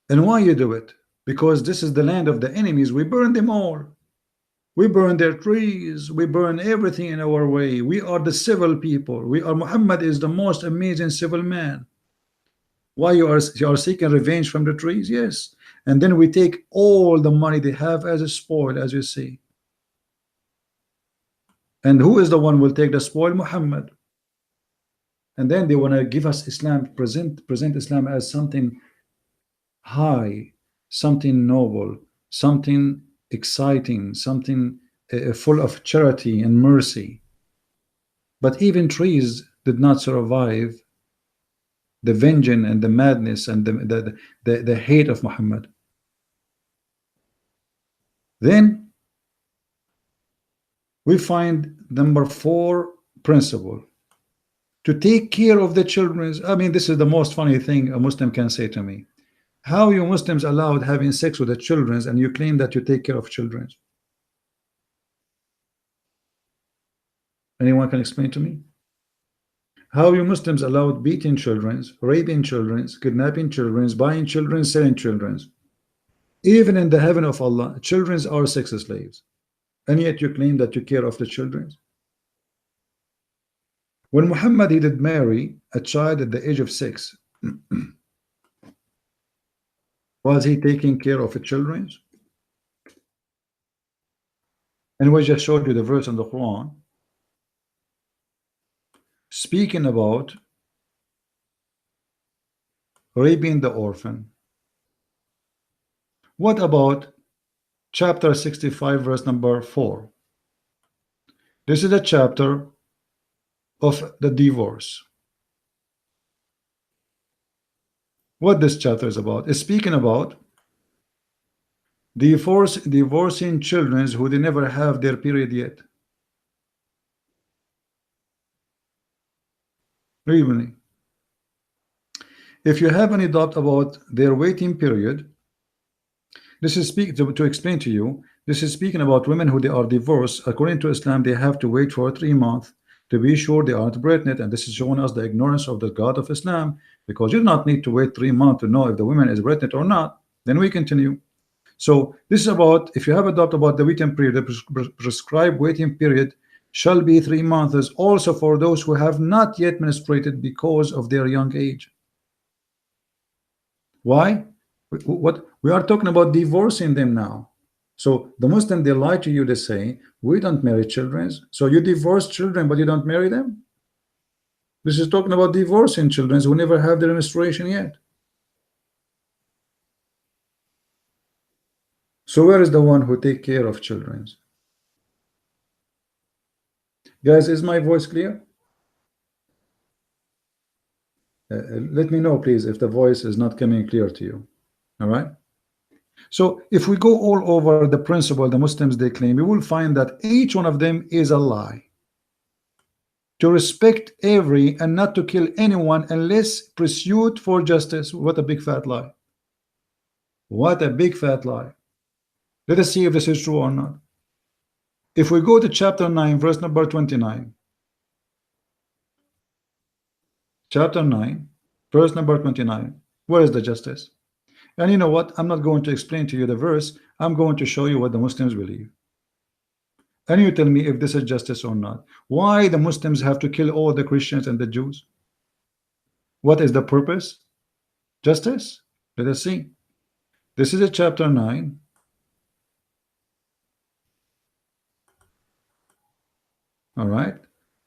And why you do it? Because this is the land of the enemies. We burn them all. We burn their trees. We burn everything in our way. We are the civil people. Muhammad is the most amazing civil man. Why you are seeking revenge from the trees? Yes. And then we take all the money they have as a spoil, as you see. And who is the one who will take the spoil? Muhammad. And then they want to give us Islam, present Islam as something high, something noble, something exciting, something full of charity and mercy. But even trees did not survive the vengeance and the madness and the hate of Muhammad. Then we find number 4 principle, to take care of the children. I mean, this is the most funny thing a Muslim can say to me. How you Muslims allowed having sex with the children and you claim that you take care of children? Anyone can explain to me? How you Muslims allowed beating children, raping children, kidnapping children, buying children, selling children? Even in the heaven of Allah, children are sex slaves, and yet you claim that you care of the children. When Muhammad, he did marry a child at the age of 6, was he taking care of the children? And we just showed you the verse in the Quran speaking about raping the orphan. What about chapter 65 verse number 4? This is a chapter of the divorce. What this chapter is about? It's speaking about divorcing children who they never have their period yet. Really, if you have any doubt about their waiting period, this is to explain to you. This is speaking about women who they are divorced. According to Islam, they have to wait for 3 months to be sure they aren't pregnant, and this is showing us the ignorance of the God of Islam, because you do not need to wait 3 months to know if the woman is pregnant or not. Then we continue. So this is about, if you have a doubt about the waiting period, the prescribed waiting period shall be 3 months, also for those who have not yet menstruated because of their young age. Why? What we are talking about, divorcing them now. So the Muslim, they lie to you. They say we don't marry children, so you divorce children but you don't marry them. This is talking about divorcing children who never have their menstruation yet. So where is the one who take care of children? Guys, is my voice clear? Let me know, please, if the voice is not coming clear to you. All right. So if we go all over the principle the Muslims they claim, we will find that each one of them is a lie. To respect every and not to kill anyone unless pursued for justice. What a big fat lie. What a big fat lie. Let us see if this is true or not. If we go to chapter 9 verse number 29, chapter 9 verse number 29, where is the justice? And you know what, I'm not going to explain to you the verse. I'm going to show you what the Muslims believe, and you tell me if this is justice or not. Why the Muslims have to kill all the Christians and the Jews? What is the purpose? Justice. Let us see. This is a chapter 9. All right,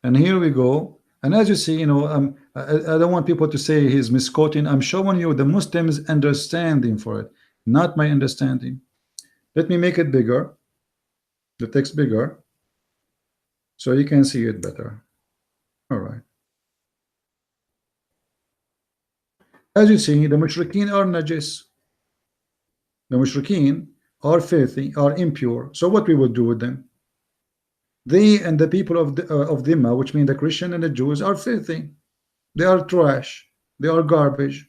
and here we go. And as you see, you know, I don't want people to say he's misquoting. I'm showing you the Muslims' understanding for it, not my understanding. Let me make it bigger, the text bigger. so you can see it better. All right. As you see, the mushrikeen are najis. The mushrikeen are filthy, are impure. So what we would do with them? They and the people of Dhimma, which mean the Christian and the Jews, are filthy. They are trash. They are garbage.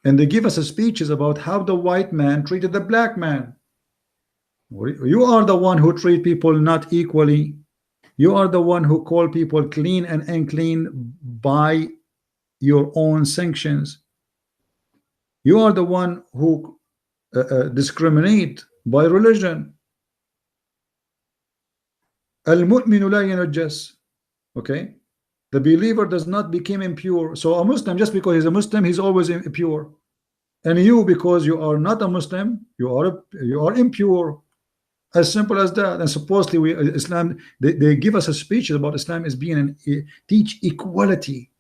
And they give us speeches about how the white man treated the black man. You are the one who treat people not equally. You are the one who call people clean and unclean by your own sanctions. You are the one who discriminate by religion. Al-mu'minu la yanajjas. Okay, the believer does not become impure. So a Muslim, just because he's a Muslim, he's always impure. And you, because you are not a Muslim, you are impure. As simple as that. And supposedly Islam, they give us a speech about Islam as being teach equality.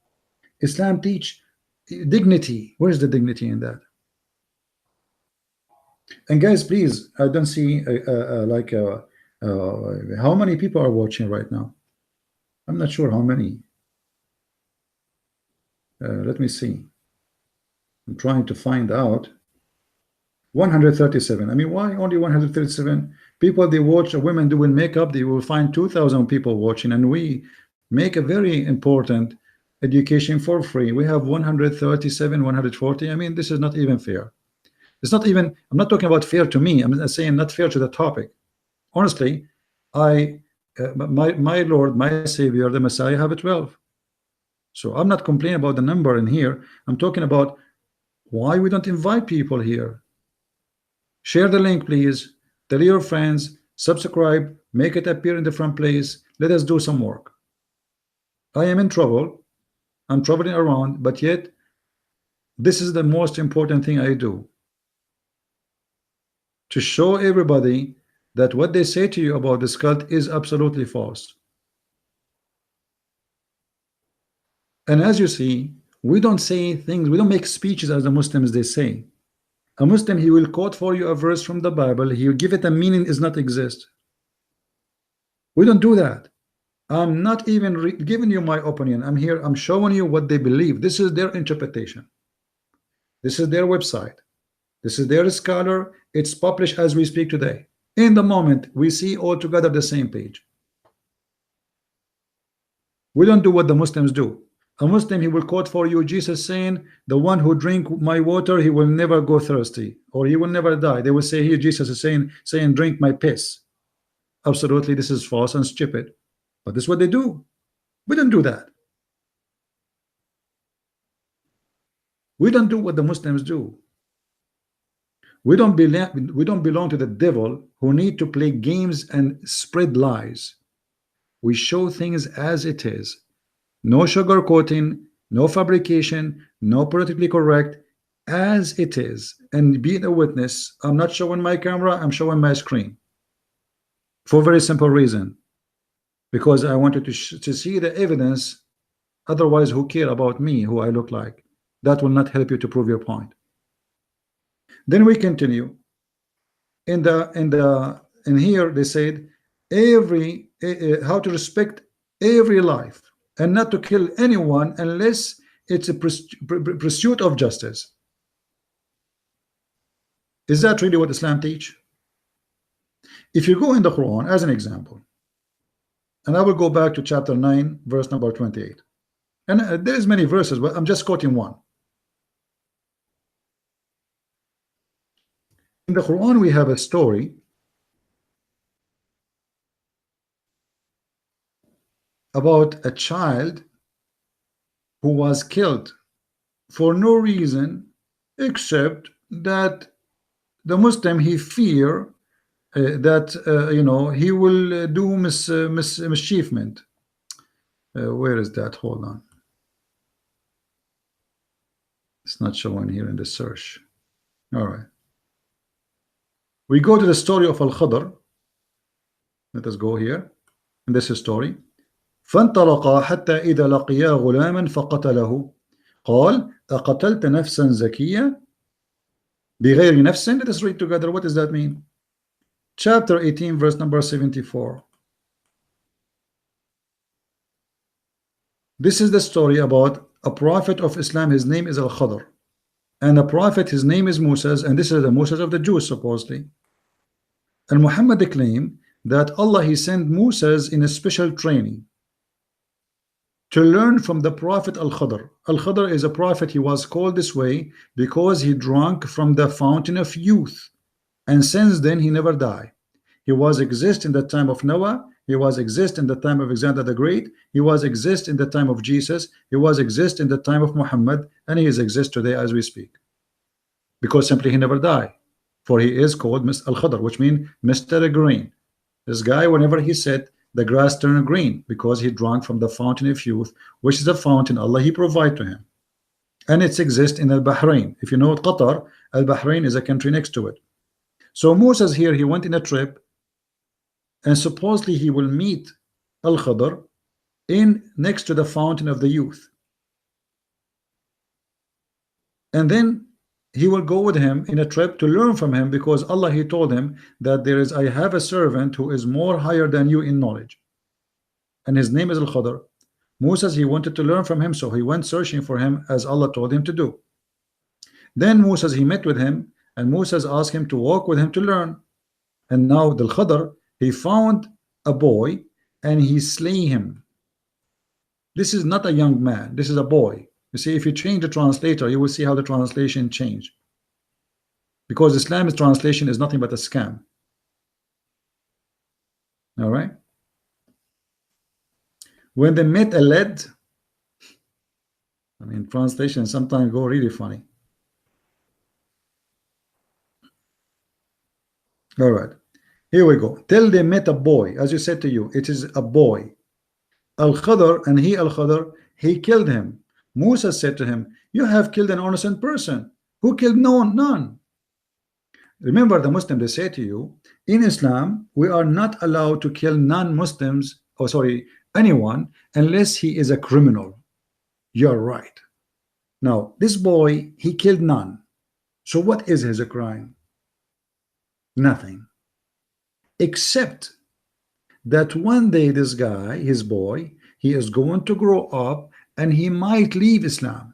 Islam teach dignity. Where is the dignity in that? And guys, please, I don't see how many people are watching right now. I'm not sure how many. Let me see. I'm trying to find out. 137. I mean, why only 137 people? They watch women doing makeup. They will find 2,000 people watching, and we make a very important education for free. We have 137, 140. I mean, this is not even fair. It's not even, I'm not talking about fair to me. I'm saying not fair to the topic. Honestly, my Lord, my Savior, the Messiah, have 12. So I'm not complaining about the number in here. I'm talking about why we don't invite people here. Share the link, please. Tell your friends, subscribe, make it appear in the front place. Let us do some work. I am in trouble. I'm traveling around, but yet this is the most important thing I do. To show everybody that what they say to you about this cult is absolutely false. And as you see, we don't say things, we don't make speeches as the Muslims they say. A Muslim, he will quote for you a verse from the Bible, he will give it a meaning does not exist. We don't do that. I'm not even giving you my opinion. I'm here, I'm showing you what they believe. This is their interpretation. This is their website. This is their scholar. It's published as we speak today. In the moment, we see all together the same page. We don't do what the Muslims do. A Muslim, he will quote for you Jesus saying, the one who drink my water, he will never go thirsty, or he will never die. They will say here Jesus is saying drink my piss. Absolutely, this is false and stupid. But this is what they do. We don't do that. We don't do what the Muslims do. We don't belong to the devil who need to play games and spread lies. We show things as it is. No sugarcoating, no fabrication, no politically correct, as it is. And being a witness, I'm not showing my camera, I'm showing my screen. For a very simple reason. Because I wanted to see the evidence. Otherwise, who care about me, who I look like? That will not help you to prove your point. Then we continue. In here they said how to respect every life and not to kill anyone unless it's a pursuit of justice. Is that really what Islam teach? If you go in the Quran as an example, and I will go back to chapter 9 verse number 28, and there is many verses, but I'm just quoting one. In the Quran we have a story about a child who was killed for no reason except that the Muslim, he fear that he will do mischievement. Where is that? Hold on, it's not showing here in the search. All right, we go to the story of Al-Khadr. Let us go here in this story. فانطلقا حتى إذا لقيا غلاما فقتله قال أقتلت نفسا زكية بغير نفس. Let us read together. What does that mean? Chapter 18 verse number 74. This is the story about a prophet of Islam. His name is Al-Khadr, and a prophet, his name is Moses, and this is the Moses of the Jews supposedly. And Muhammad claimed that Allah, he sent Moses in a special training to learn from the prophet Al-Khadr. Al-Khadr is a prophet. He was called this way because he drank from the fountain of youth, and since then he never died. He was exist in the time of Noah, he was exist in the time of Alexander the Great, he was exist in the time of Jesus, he was exist in the time of Muhammad, and he is exist today as we speak, because simply he never died, for he is called Mr. Al-Khadr, which means Mr. Green. This guy, whenever he said, the grass turned green, because he drank from the fountain of youth, which is the fountain Allah he provide to him, and it's exist in Al-Bahrain. If you know Qatar, Al-Bahrain is a country next to it. So Moses here, he went in a trip, and supposedly he will meet Al-Khadr in next to the fountain of the youth, and then he will go with him in a trip to learn from him, because Allah, he told him that I have a servant who is more higher than you in knowledge, and his name is Al-Khadr. Moses, he wanted to learn from him, so he went searching for him as Allah told him to do. Then Moses, he met with him, and Moses asked him to walk with him to learn. And now the Khadr, he found a boy and he slay him. This is not a young man, this is a boy. You see, if you change the translator, you will see how the translation changed, because Islam's translation is nothing but a scam. All right, when they met a lead, I mean, translation sometimes go really funny. All right, here we go. Till they met a boy, as you said to you, it is a boy. Al-Khadr, and Al-Khadr, he killed him. Musa said to him, you have killed an innocent person. Who killed? None. Remember, the Muslim, they say to you, in Islam, we are not allowed to kill non-Muslims, or sorry, anyone, unless he is a criminal. You're right. Now, this boy, he killed none. So what is his crime? Nothing. Except that one day this guy, his boy, he is going to grow up and he might leave Islam.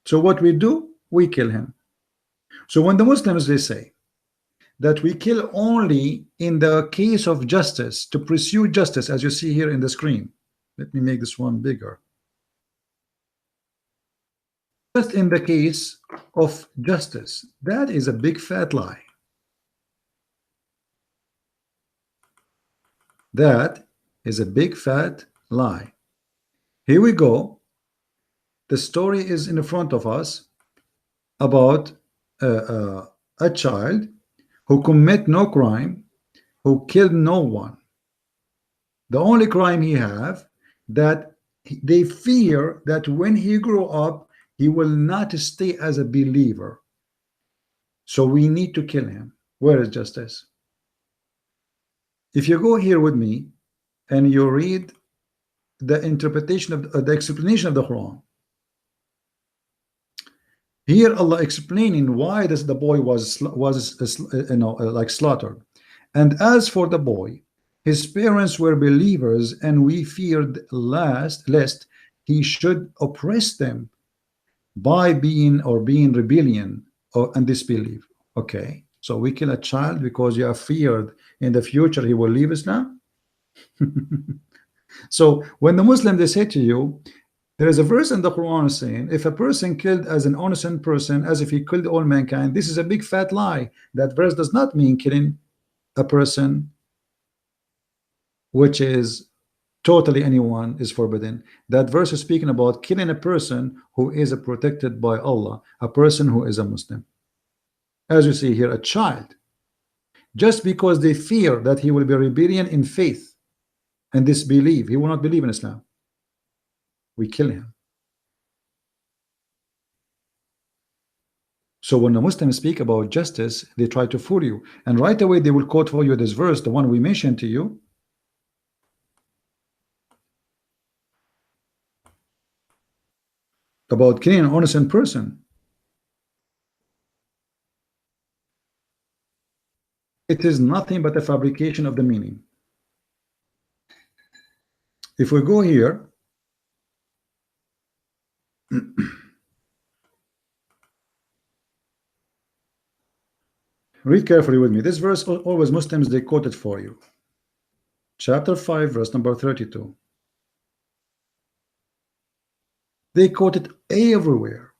So what we do? We kill him. So when the Muslims, they say that we kill only in the case of justice, to pursue justice, as you see here in the screen. Let me make this one bigger. Just in the case of justice. That is a big fat lie. That is a big fat lie. Here we go. The story is in front of us about a child who commit no crime, who killed no one. The only crime he have, that they fear that when he grow up, he will not stay as a believer. So we need to kill him. Where is justice? If you go here with me and you read the interpretation of the explanation of the Quran, here Allah explaining why the boy was like slaughtered. And as for the boy, his parents were believers, and we feared lest he should oppress them by being rebellion and disbelief. Okay, so we kill a child because you are feared in the future he will leave Islam. So when the Muslim, they say to you, there is a verse in the Quran saying, if a person killed as an innocent person, as if he killed all mankind, this is a big fat lie. That verse does not mean killing a person which is totally anyone is forbidden. That verse is speaking about killing a person who is protected by Allah, a person who is a Muslim. As you see here, a child, just because they fear that he will be rebellion in faith and disbelief, he will not believe in Islam, we kill him. So when the Muslims speak about justice, they try to fool you, and right away they will quote for you this verse, the one we mentioned to you, about killing an innocent person. It is nothing but a fabrication of the meaning. If we go here, Read carefully with me. This verse always Muslims they quote it for you. Chapter 5, verse number 32. They quote it everywhere.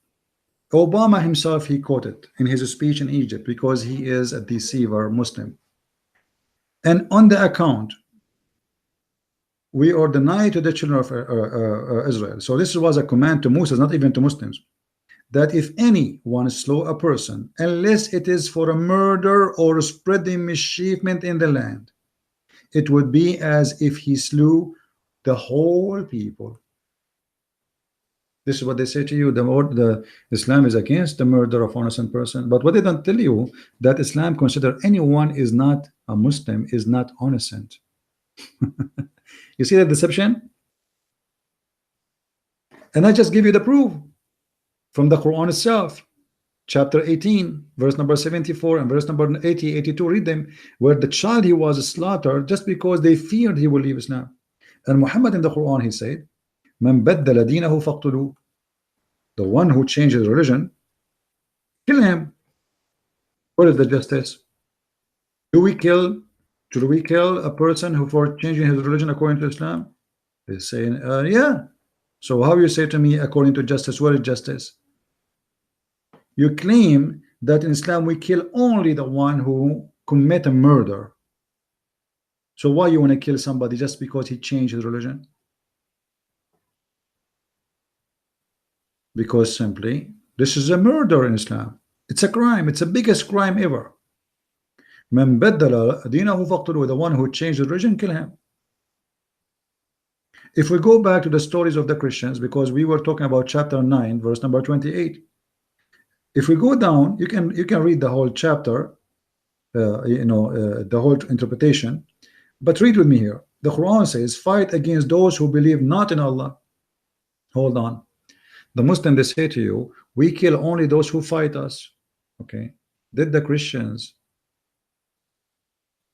Obama himself, he quoted in his speech in Egypt because he is a deceiver Muslim. And on the account, we are denied to the children of Israel. So this was a command to Moses, not even to Muslims, that if anyone slew a person, unless it is for a murder or spreading mischievement in the land, it would be as if he slew the whole people. This is what they say to you. The Islam is against the murder of an innocent person. But what they don't tell you, that Islam consider anyone is not a Muslim is not innocent. You see that deception? And I just give you the proof from the Quran itself. Chapter 18, verse number 74 and verse number 80, 82. Read them, where the child he was slaughtered just because they feared he will leave Islam. And Muhammad in the Quran, he said, Man baddala dinahu faqtulu. The one who changes religion, kill him. What is the justice? Do we kill a person who for changing his religion according to Islam? They say, yeah. So how you say to me according to justice? What is justice? You claim that in Islam we kill only the one who commit a murder. So why you want to kill somebody just because he changed his religion? Because simply this is a murder in Islam. It's a crime. It's the biggest crime ever. Man baddala dinahu faqtulu. The one who changed the religion, kill him. If we go back to the stories of the Christians, because we were talking about chapter 9, verse number 28. If we go down, you can read the whole chapter, the whole interpretation. But read with me here. The Quran says, fight against those who believe not in Allah. Hold on. The Muslim, they say to you, we kill only those who fight us. Okay. Did the Christians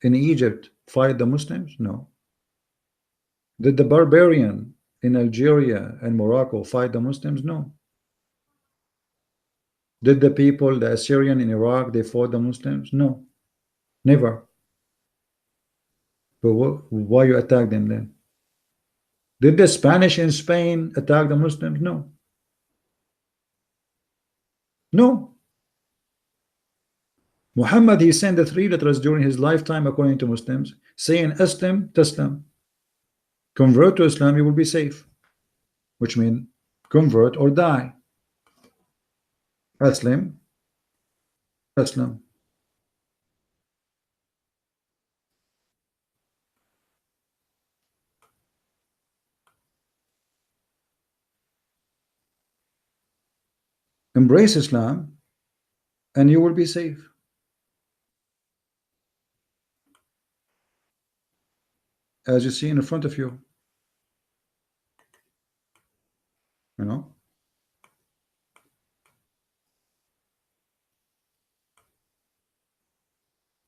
in Egypt fight the Muslims? No. Did the barbarian in Algeria and Morocco fight the Muslims? No. Did the people, the Assyrian in Iraq, they fought the Muslims? No. Never. But why you attack them then? Did the Spanish in Spain attack the Muslims? No. No. Muhammad, he sent the 3 letters during his lifetime according to Muslims, saying Aslim Taslam. Convert to Islam, you will be safe. Which means convert or die. Aslim Taslam. Embrace Islam and you will be safe. As you see in front of you. You know?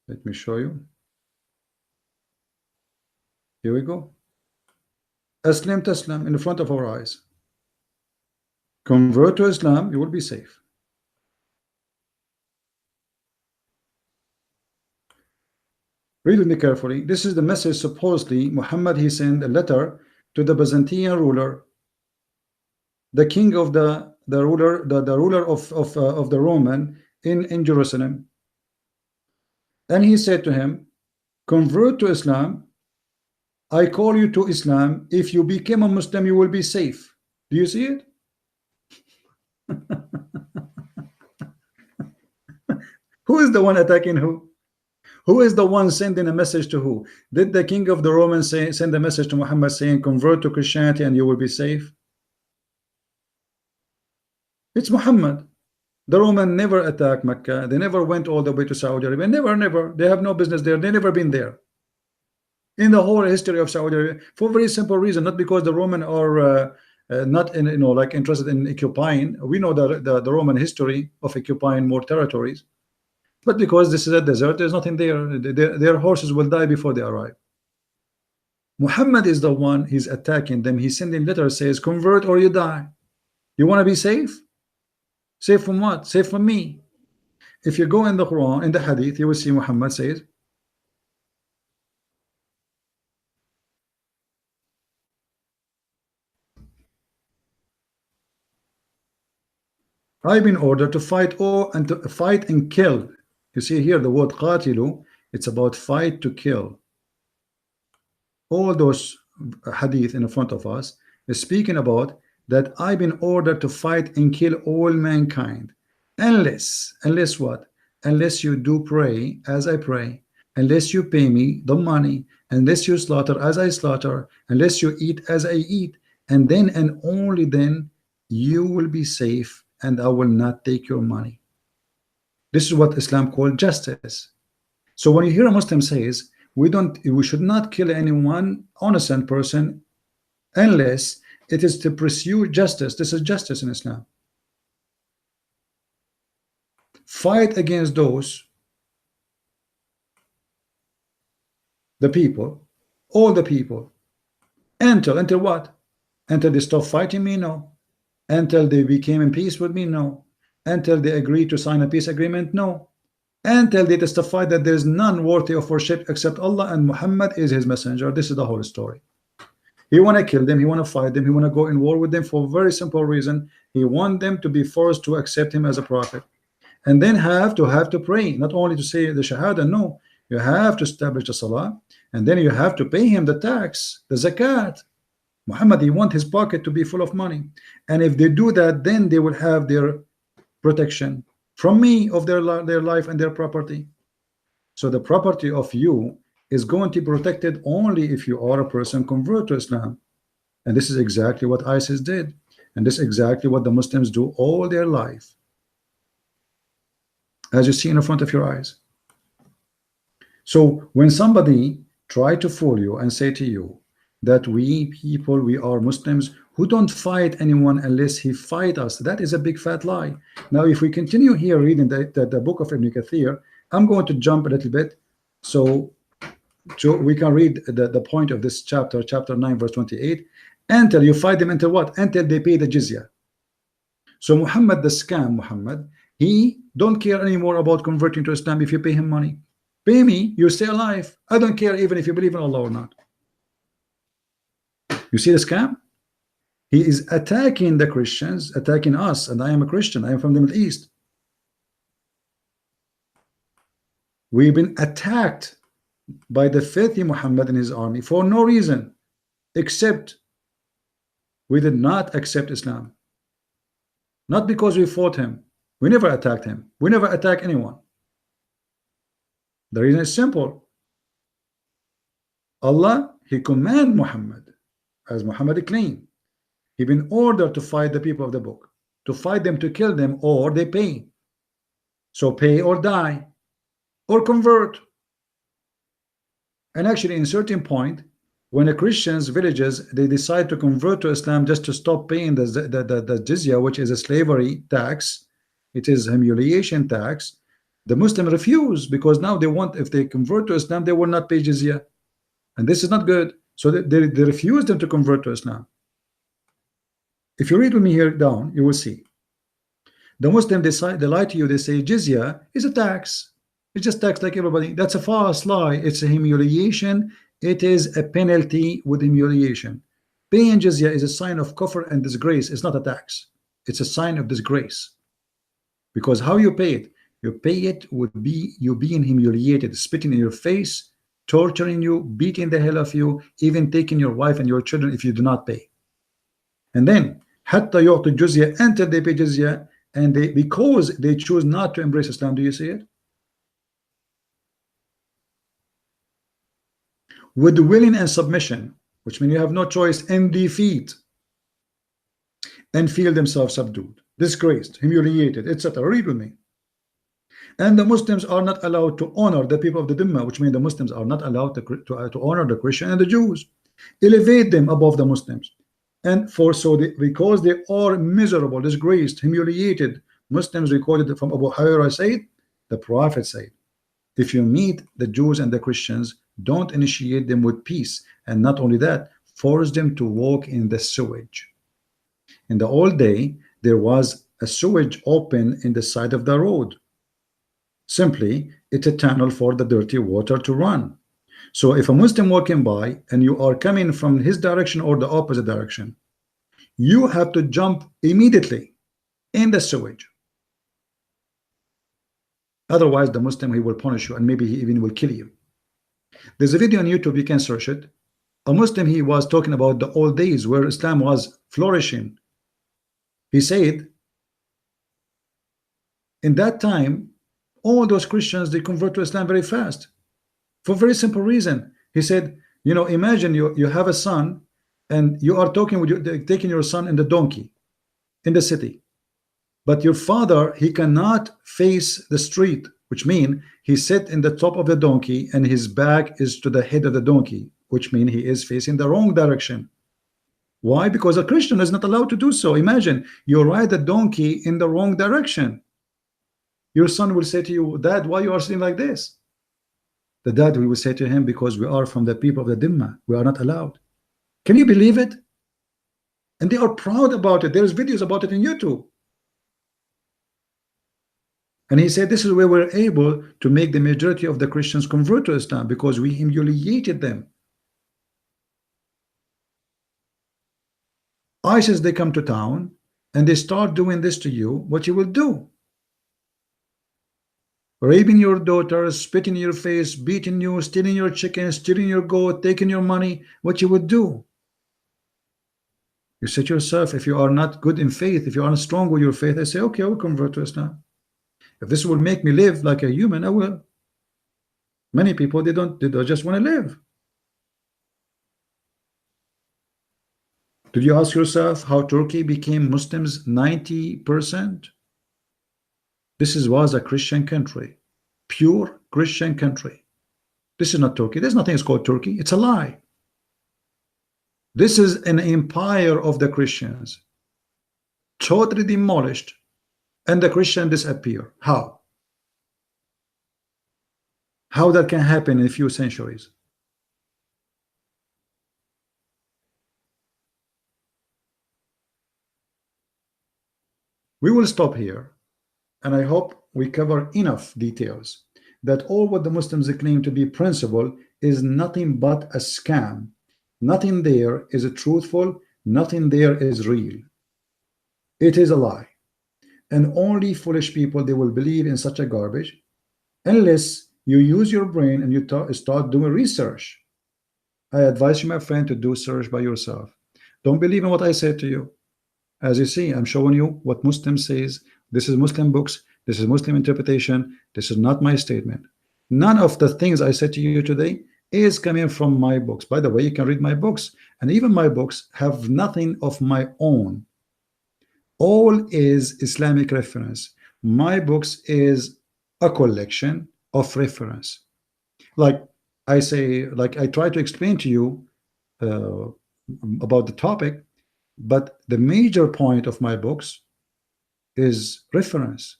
Let me show you. Here we go. Aslim Taslam in front of our eyes. Convert to Islam, you will be safe. Read with me carefully. This is the message. Supposedly Muhammad, he sent a letter to the Byzantine ruler, the king of the ruler of the Roman in Jerusalem. And he said to him, convert to Islam. I call you to Islam. If you become a Muslim, you will be safe. Do you see it? Who is the one attacking who? Who is the one sending a message to who? Did the king of the Romans send a message to Muhammad saying convert to Christianity and you will be safe? It's Muhammad. The Roman never attacked Mecca. They never went all the way to Saudi Arabia. Never. They have no business there. They never been there in the whole history of Saudi Arabia, for a very simple reason. Not because the Roman are not in, like interested in occupying. We know the Roman history of occupying more territories, but because this is a desert, there's nothing there. Their horses will die before they arrive. Muhammad is the one, he's attacking them. He's sending letters, says convert or you die. You want to be safe? Safe from what? Safe from me. If you go in the Quran, in the Hadith, you will see Muhammad says, I've been ordered to fight all and to fight and kill. You see here the word qatilu, it's about fight to kill. All those hadith in front of us is speaking about that I've been ordered to fight and kill all mankind, unless what? Unless you do pray as I pray, unless you pay me the money, unless you slaughter as I slaughter, unless you eat as I eat, and then and only then you will be safe and I will not take your money. This is what Islam called justice. So when you hear a Muslim says we should not kill anyone, innocent person, unless it is to pursue justice. This is justice in Islam. Fight against those, the people, all the people, until what? Until they stop fighting me? No. Until they became in peace with me? No. Until they agreed to sign a peace agreement? No. Until they testify that there is none worthy of worship except Allah and Muhammad is his messenger. This is the whole story. He want to kill them, he want to fight them, he want to go in war with them for a very simple reason. He want them to be forced to accept him as a prophet, and then have to pray, not only to say the shahada. No, you have to establish the salah, and then you have to pay him the tax, the zakat. Muhammad, he want his pocket to be full of money, and if they do that, then they will have their protection from me of their life and their property. So the property of you is going to be protected only if you are a person convert to Islam. And this is exactly what ISIS did, and this is exactly what the Muslims do all their life, as you see in front of your eyes. So when somebody try to fool you and say to you that we people, we are Muslims who don't fight anyone unless he fight us, that is a big fat lie. Now if we continue here reading the book of Ibn Kathir, I'm going to jump a little bit so we can read the point of this chapter 9 verse 28. Until you fight them, until what? Until they pay the jizya. So Muhammad, the scam Muhammad, he don't care anymore about converting to Islam. If you pay him money, pay me, you stay alive. I don't care even if you believe in Allah or not. You see the scam? He is attacking the Christians, attacking us, and I am a Christian. I am from the Middle East. We've been attacked by the filthy Muhammad and his army for no reason, except we did not accept Islam. Not because we fought him. We never attacked him. We never attack anyone. The reason is simple. Allah, he command Muhammad, as Muhammad claimed, he been ordered to fight the people of the book, to fight them, to kill them, or they pay. So pay or die, or convert. And actually in certain point, when the Christians villages, they decide to convert to Islam just to stop paying the jizya, which is a slavery tax, it is humiliation tax, the Muslim refuse, because now they want, if they convert to Islam, they will not pay jizya, and this is not good. So they refuse them to convert to Islam. If you read with me here down, you will see the Muslim decide, they lie to you, they say jizya is a tax, it's just tax like everybody. That's a false lie. It's a humiliation. It is a penalty with humiliation. Paying jizya is a sign of kufr and disgrace. It's not a tax, it's a sign of disgrace, because how you pay it, you pay it would be you being humiliated, spitting in your face, torturing you, beating the hell of you, even taking your wife and your children if you do not pay. And then hatta yu'tu jizya, until they pay jizya, and because they choose not to embrace Islam. Do you see it? With willing and submission, which means you have no choice, and defeat, and feel themselves subdued, disgraced, humiliated, etc. Read with me. And the Muslims are not allowed to honor the people of the Dhimma, which means the Muslims are not allowed to honor the Christian and the Jews, elevate them above the Muslims. And for so because they are miserable, disgraced, humiliated, Muslims recorded from Abu Hurairah said, the Prophet said, if you meet the Jews and the Christians, don't initiate them with peace, and not only that, force them to walk in the sewage. In the old day, there was a sewage open in the side of the road. Simply, it's a tunnel for the dirty water to run. So if a Muslim walking by and you are coming from his direction or the opposite direction, you have to jump immediately in the sewage. Otherwise, the Muslim, he will punish you, and maybe he even will kill you. There's a video on YouTube, you can search it. A Muslim, he was talking about the old days where Islam was flourishing. He said, in that time, all those Christians, they convert to Islam very fast for a very simple reason. He said, you know, imagine you have a son and you are talking with you, taking your son in the donkey in the city, but your father, he cannot face the street, which means he sit in the top of the donkey and his back is to the head of the donkey, which means he is facing the wrong direction. Why? Because a Christian is not allowed to do so. Imagine you ride the donkey in the wrong direction. Your son will say to you, Dad, why you are sitting like this? The dad will say to him, because we are from the people of the Dhimma, we are not allowed. Can you believe it? And they are proud about it. There's videos about it on YouTube. And he said this is where we're able to make the majority of the Christians convert to Islam, because we humiliated them. ISIS, they come to town and they start doing this to you, what you will do? Raping your daughter, spitting in your face, beating you, stealing your chicken, stealing your goat, taking your money, what you would do? You say to yourself, if you are not good in faith, if you are not strong with your faith, I say, okay, I will convert to Islam. If this will make me live like a human, I will. Many people, they don't just want to live. Did you ask yourself how Turkey became Muslims 90%? This was a Christian country, pure Christian country. This is not Turkey. There's nothing is called Turkey. It's a lie. This is an empire of the Christians, totally demolished, and the Christian disappear. How? How that can happen in a few centuries? We will stop here, and I hope we cover enough details that all what the Muslims claim to be principle is nothing but a scam. Nothing there is truthful, nothing there is real. It is a lie. And only foolish people, they will believe in such a garbage unless you use your brain and you start doing research. I advise you, my friend, to do search by yourself. Don't believe in what I said to you. As you see, I'm showing you what Muslim says. This is Muslim books. This is Muslim interpretation. This is not my statement. None of the things I said to you today is coming from my books. By the way, you can read my books, and even my books have nothing of my own. All is Islamic reference. My books is a collection of reference. Like I say, like I try to explain to you about the topic, but the major point of my books is reference.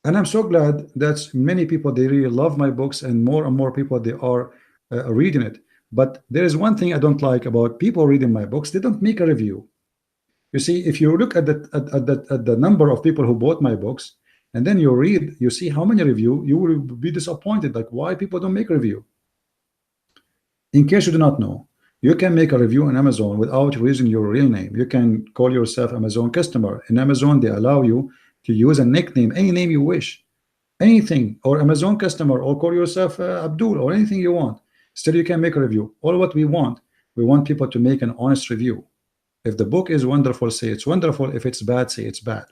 And I'm so glad that many people, they really love my books, and more people, they are reading it. But there is one thing I don't like about people reading my books. They don't make a review. You see, if you look at the number of people who bought my books, and then you read, you see how many review, you will be disappointed. Like, why people don't make a review? In case you do not know, you can make a review on Amazon without using your real name. You can call yourself Amazon customer. In Amazon, they allow you to use a nickname, any name you wish, anything, or Amazon customer, or call yourself Abdul, or anything you want. Still, you can make a review. All what we want people to make an honest review. If the book is wonderful, say it's wonderful. If it's bad, say it's bad.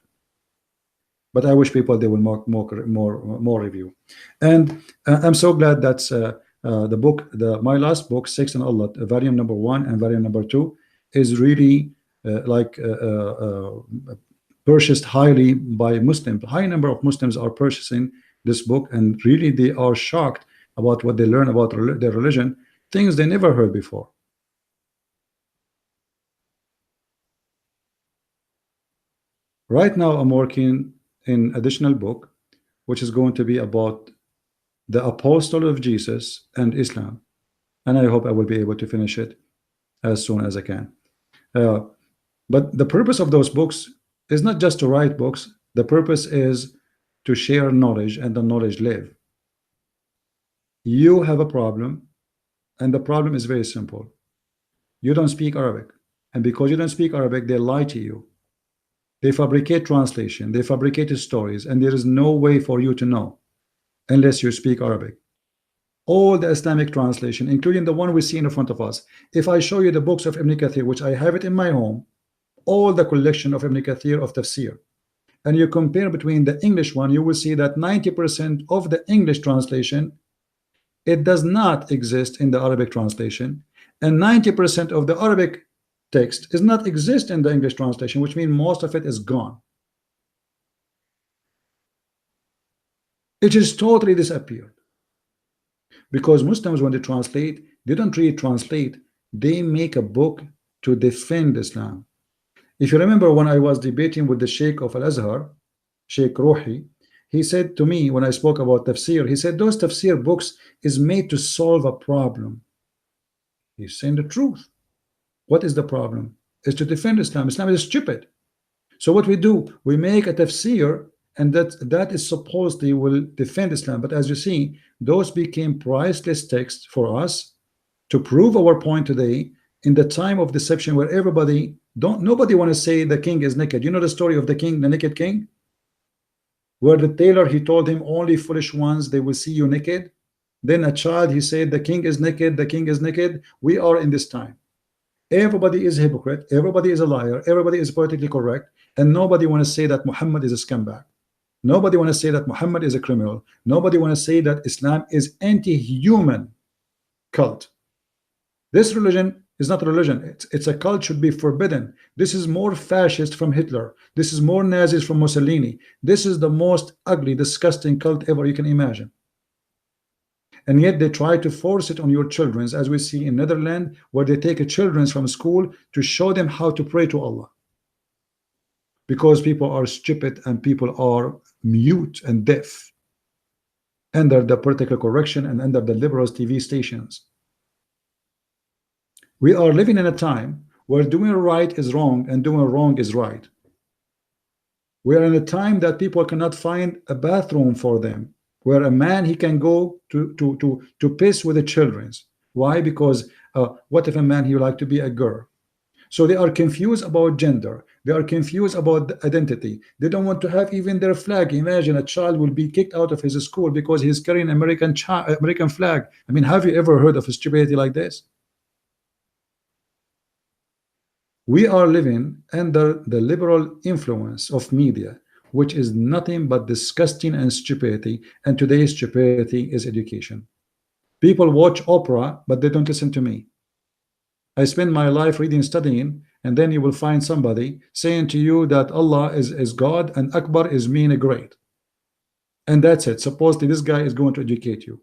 But I wish people, they will more review. And I'm so glad that's the book, my last book, Sex and Allah, volume number 1 and volume number 2, is really purchased highly by Muslims. High number of Muslims are purchasing this book, and really they are shocked about what they learn about their religion, things they never heard before. Right now I'm working in additional book, which is going to be about the apostle of Jesus and Islam, and I hope I will be able to finish it as soon as I can. But the purpose of those books is not just to write books. The purpose is to share knowledge and the knowledge live. You have a problem, and the problem is very simple. You don't speak Arabic, and because you don't speak Arabic, they lie to you. They fabricate translation, they fabricate stories, and there is no way for you to know unless you speak Arabic. All the Islamic translation, including the one we see in front of us. If I show you the books of Ibn Kathir, which I have it in my home, all the collection of Ibn Kathir of tafsir, and you compare between the English one, you will see that 90% of the English translation, it does not exist in the Arabic translation, and 90% of the Arabic text does not exist in the English translation, which means most of it is gone. It is totally disappeared. Because Muslims, when they translate, they don't really translate, they make a book to defend Islam. If you remember, when I was debating with the Sheikh of Al-Azhar, Sheikh Ruhi, he said to me, when I spoke about tafsir, he said those tafsir books is made to solve a problem. He's saying the truth. What is the problem? Is to defend Islam. Islam is stupid. So what we do, we make a tafsir, and that is supposedly will defend Islam. But as you see, those became priceless texts for us to prove our point today in the time of deception, where nobody want to say the king is naked. You know the story of the king, the naked king, where the tailor, he told him, only foolish ones, they will see you naked. Then a child, he said, the king is naked, the king is naked. We are in this time. Everybody is a hypocrite, everybody is a liar, everybody is politically correct, and nobody want to say that Muhammad is a scumbag. Nobody want to say that Muhammad is a criminal. Nobody want to say that Islam is anti-human cult. This religion is not a religion. It's a cult, should be forbidden. This is more fascist from Hitler. This is more Nazis from Mussolini. This is the most ugly, disgusting cult ever you can imagine. And yet they try to force it on your children, as we see in Netherlands, where they take children from school to show them how to pray to Allah. Because people are stupid and people are mute and deaf under the political correction and under the liberals TV stations. We are living in a time where doing right is wrong and doing wrong is right. We are in a time that people cannot find a bathroom for them, where a man, he can go to piss with the children's. Why? Because what if a man, he would like to be a girl? So they are confused about gender. They are confused about identity. They don't want to have even their flag. Imagine a child will be kicked out of his school because he's carrying American flag. I mean, have you ever heard of a stupidity like this? We are living under the liberal influence of media, which is nothing but disgusting and stupidity. And today's stupidity is education. People watch Oprah, but they don't listen to me. I spend my life reading, studying, and then you will find somebody saying to you that Allah is God and Akbar is mean great. And that's it. Supposedly this guy is going to educate you.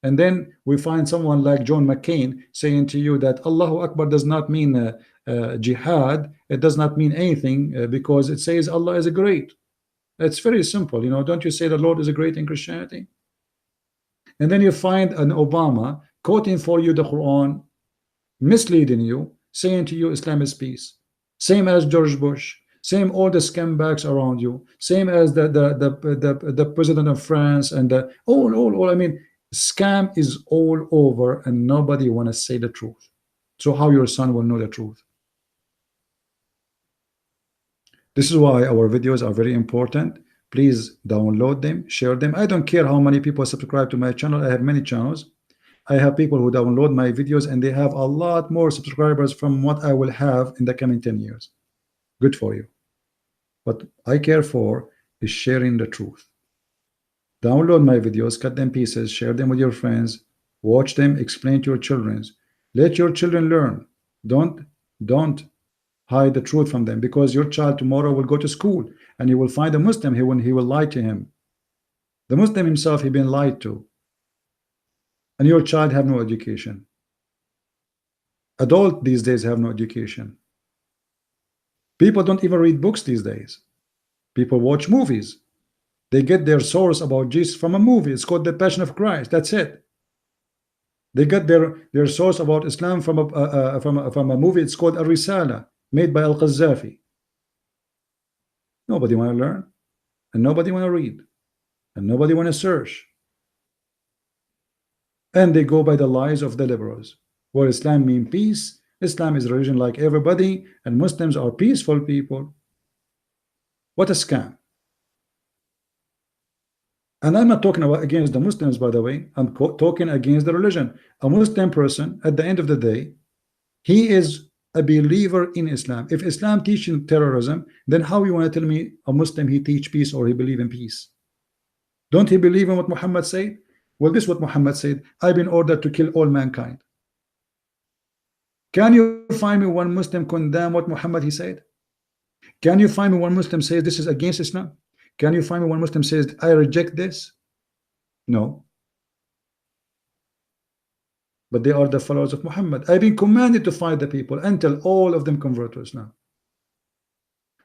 And then we find someone like John McCain saying to you that Allahu Akbar does not mean jihad. It does not mean anything because it says Allah is a great. It's very simple. You know, don't you say the Lord is a great in Christianity? And then you find an Obama quoting for you the Quran, misleading you, saying to you Islam is peace. Same as George Bush, same all the scumbags around you, same as the president of France, and all. I mean, scam is all over, and nobody want to say the truth. So how your son will know the truth? This is why our videos are very important. Please download them, share them. I don't care how many people subscribe to my channel. I have many channels. I have people who download my videos and they have a lot more subscribers from what I will have in the coming 10 years. Good for you. What I care for is sharing the truth. Download my videos, cut them pieces, share them with your friends, watch them, explain to your children. Let your children learn. Don't hide the truth from them, because your child tomorrow will go to school and he will find a Muslim. He will lie to him. The Muslim himself, he been lied to. And your child have no education. Adult these days have no education. People don't even read books these days. People watch movies. They get their source about Jesus from a movie. It's called The Passion of Christ. That's it. They get their source about Islam from a movie. It's called Ar-Risala, made by Al-Qaddafi. Nobody want to learn. and nobody want to read, and nobody want to search, and they go by the lies of the liberals, where Islam means peace. Islam is a religion like everybody, and Muslims are peaceful people. What a scam. And I'm not talking about against the Muslims, by the way. I'm talking against the religion. A Muslim person, at the end of the day, he is a believer in Islam. If Islam teaching terrorism, then how you want to tell me a Muslim he teach peace or he believe in peace? Don't he believe in what Muhammad said? Well, this is what Muhammad said: I've been ordered to kill all mankind. Can you find me one Muslim condemn what Muhammad he said? Can you find me one Muslim says this is against Islam? Can you find me one Muslim says I reject this? No. But they are the followers of Muhammad. I've been commanded to fight the people until all of them convert to Islam.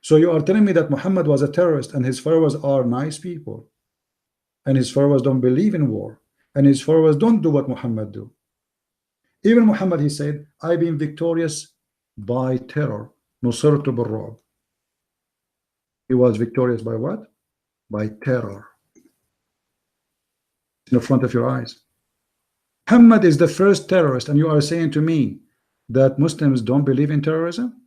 So you are telling me that Muhammad was a terrorist and his followers are nice people, and his followers don't believe in war, and his followers don't do what Muhammad do. Even Muhammad, he said, I've been victorious by terror. Nusirtu bil-ru'b. He was victorious by what? By terror. In the front of your eyes. Muhammad is the first terrorist, and you are saying to me that Muslims don't believe in terrorism?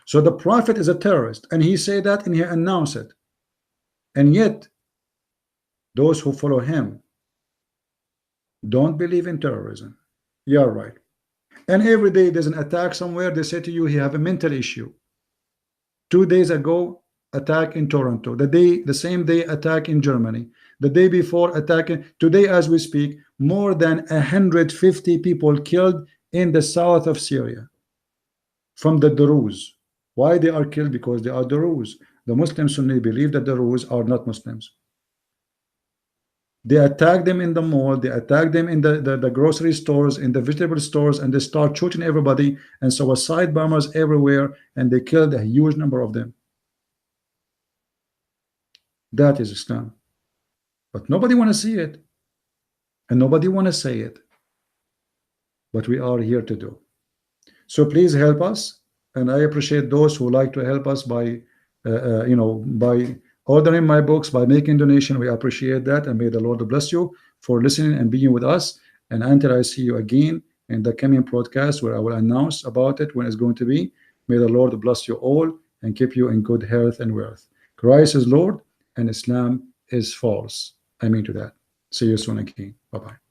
So the Prophet is a terrorist, and he said that and he announced it. And yet, those who follow him don't believe in terrorism. You're right. And every day there's an attack somewhere, they say to you, he have a mental issue. 2 days ago, attack in Toronto. The same day, attack in Germany. The day before, attack in, today as we speak, more than 150 people killed in the south of Syria from the Druze. Why they are killed? Because they are Druze. The Muslim Sunni believe that the Druze are not Muslims. They attack them in the mall, they attack them in the grocery stores, in the vegetable stores, and they start shooting everybody, and suicide bombers everywhere, and they killed a huge number of them. That is Islam. But nobody want to see it, and nobody want to say it. But we are here to do. So please help us, and I appreciate those who like to help us by by ordering my books, by making donation. We appreciate that, and may the Lord bless you for listening and being with us. And until I see you again in the coming broadcast, where I will announce about it when it's going to be, may the Lord bless you all and keep you in good health and wealth. Christ is Lord and Islam is false. I mean to that. See you soon again. Bye-bye.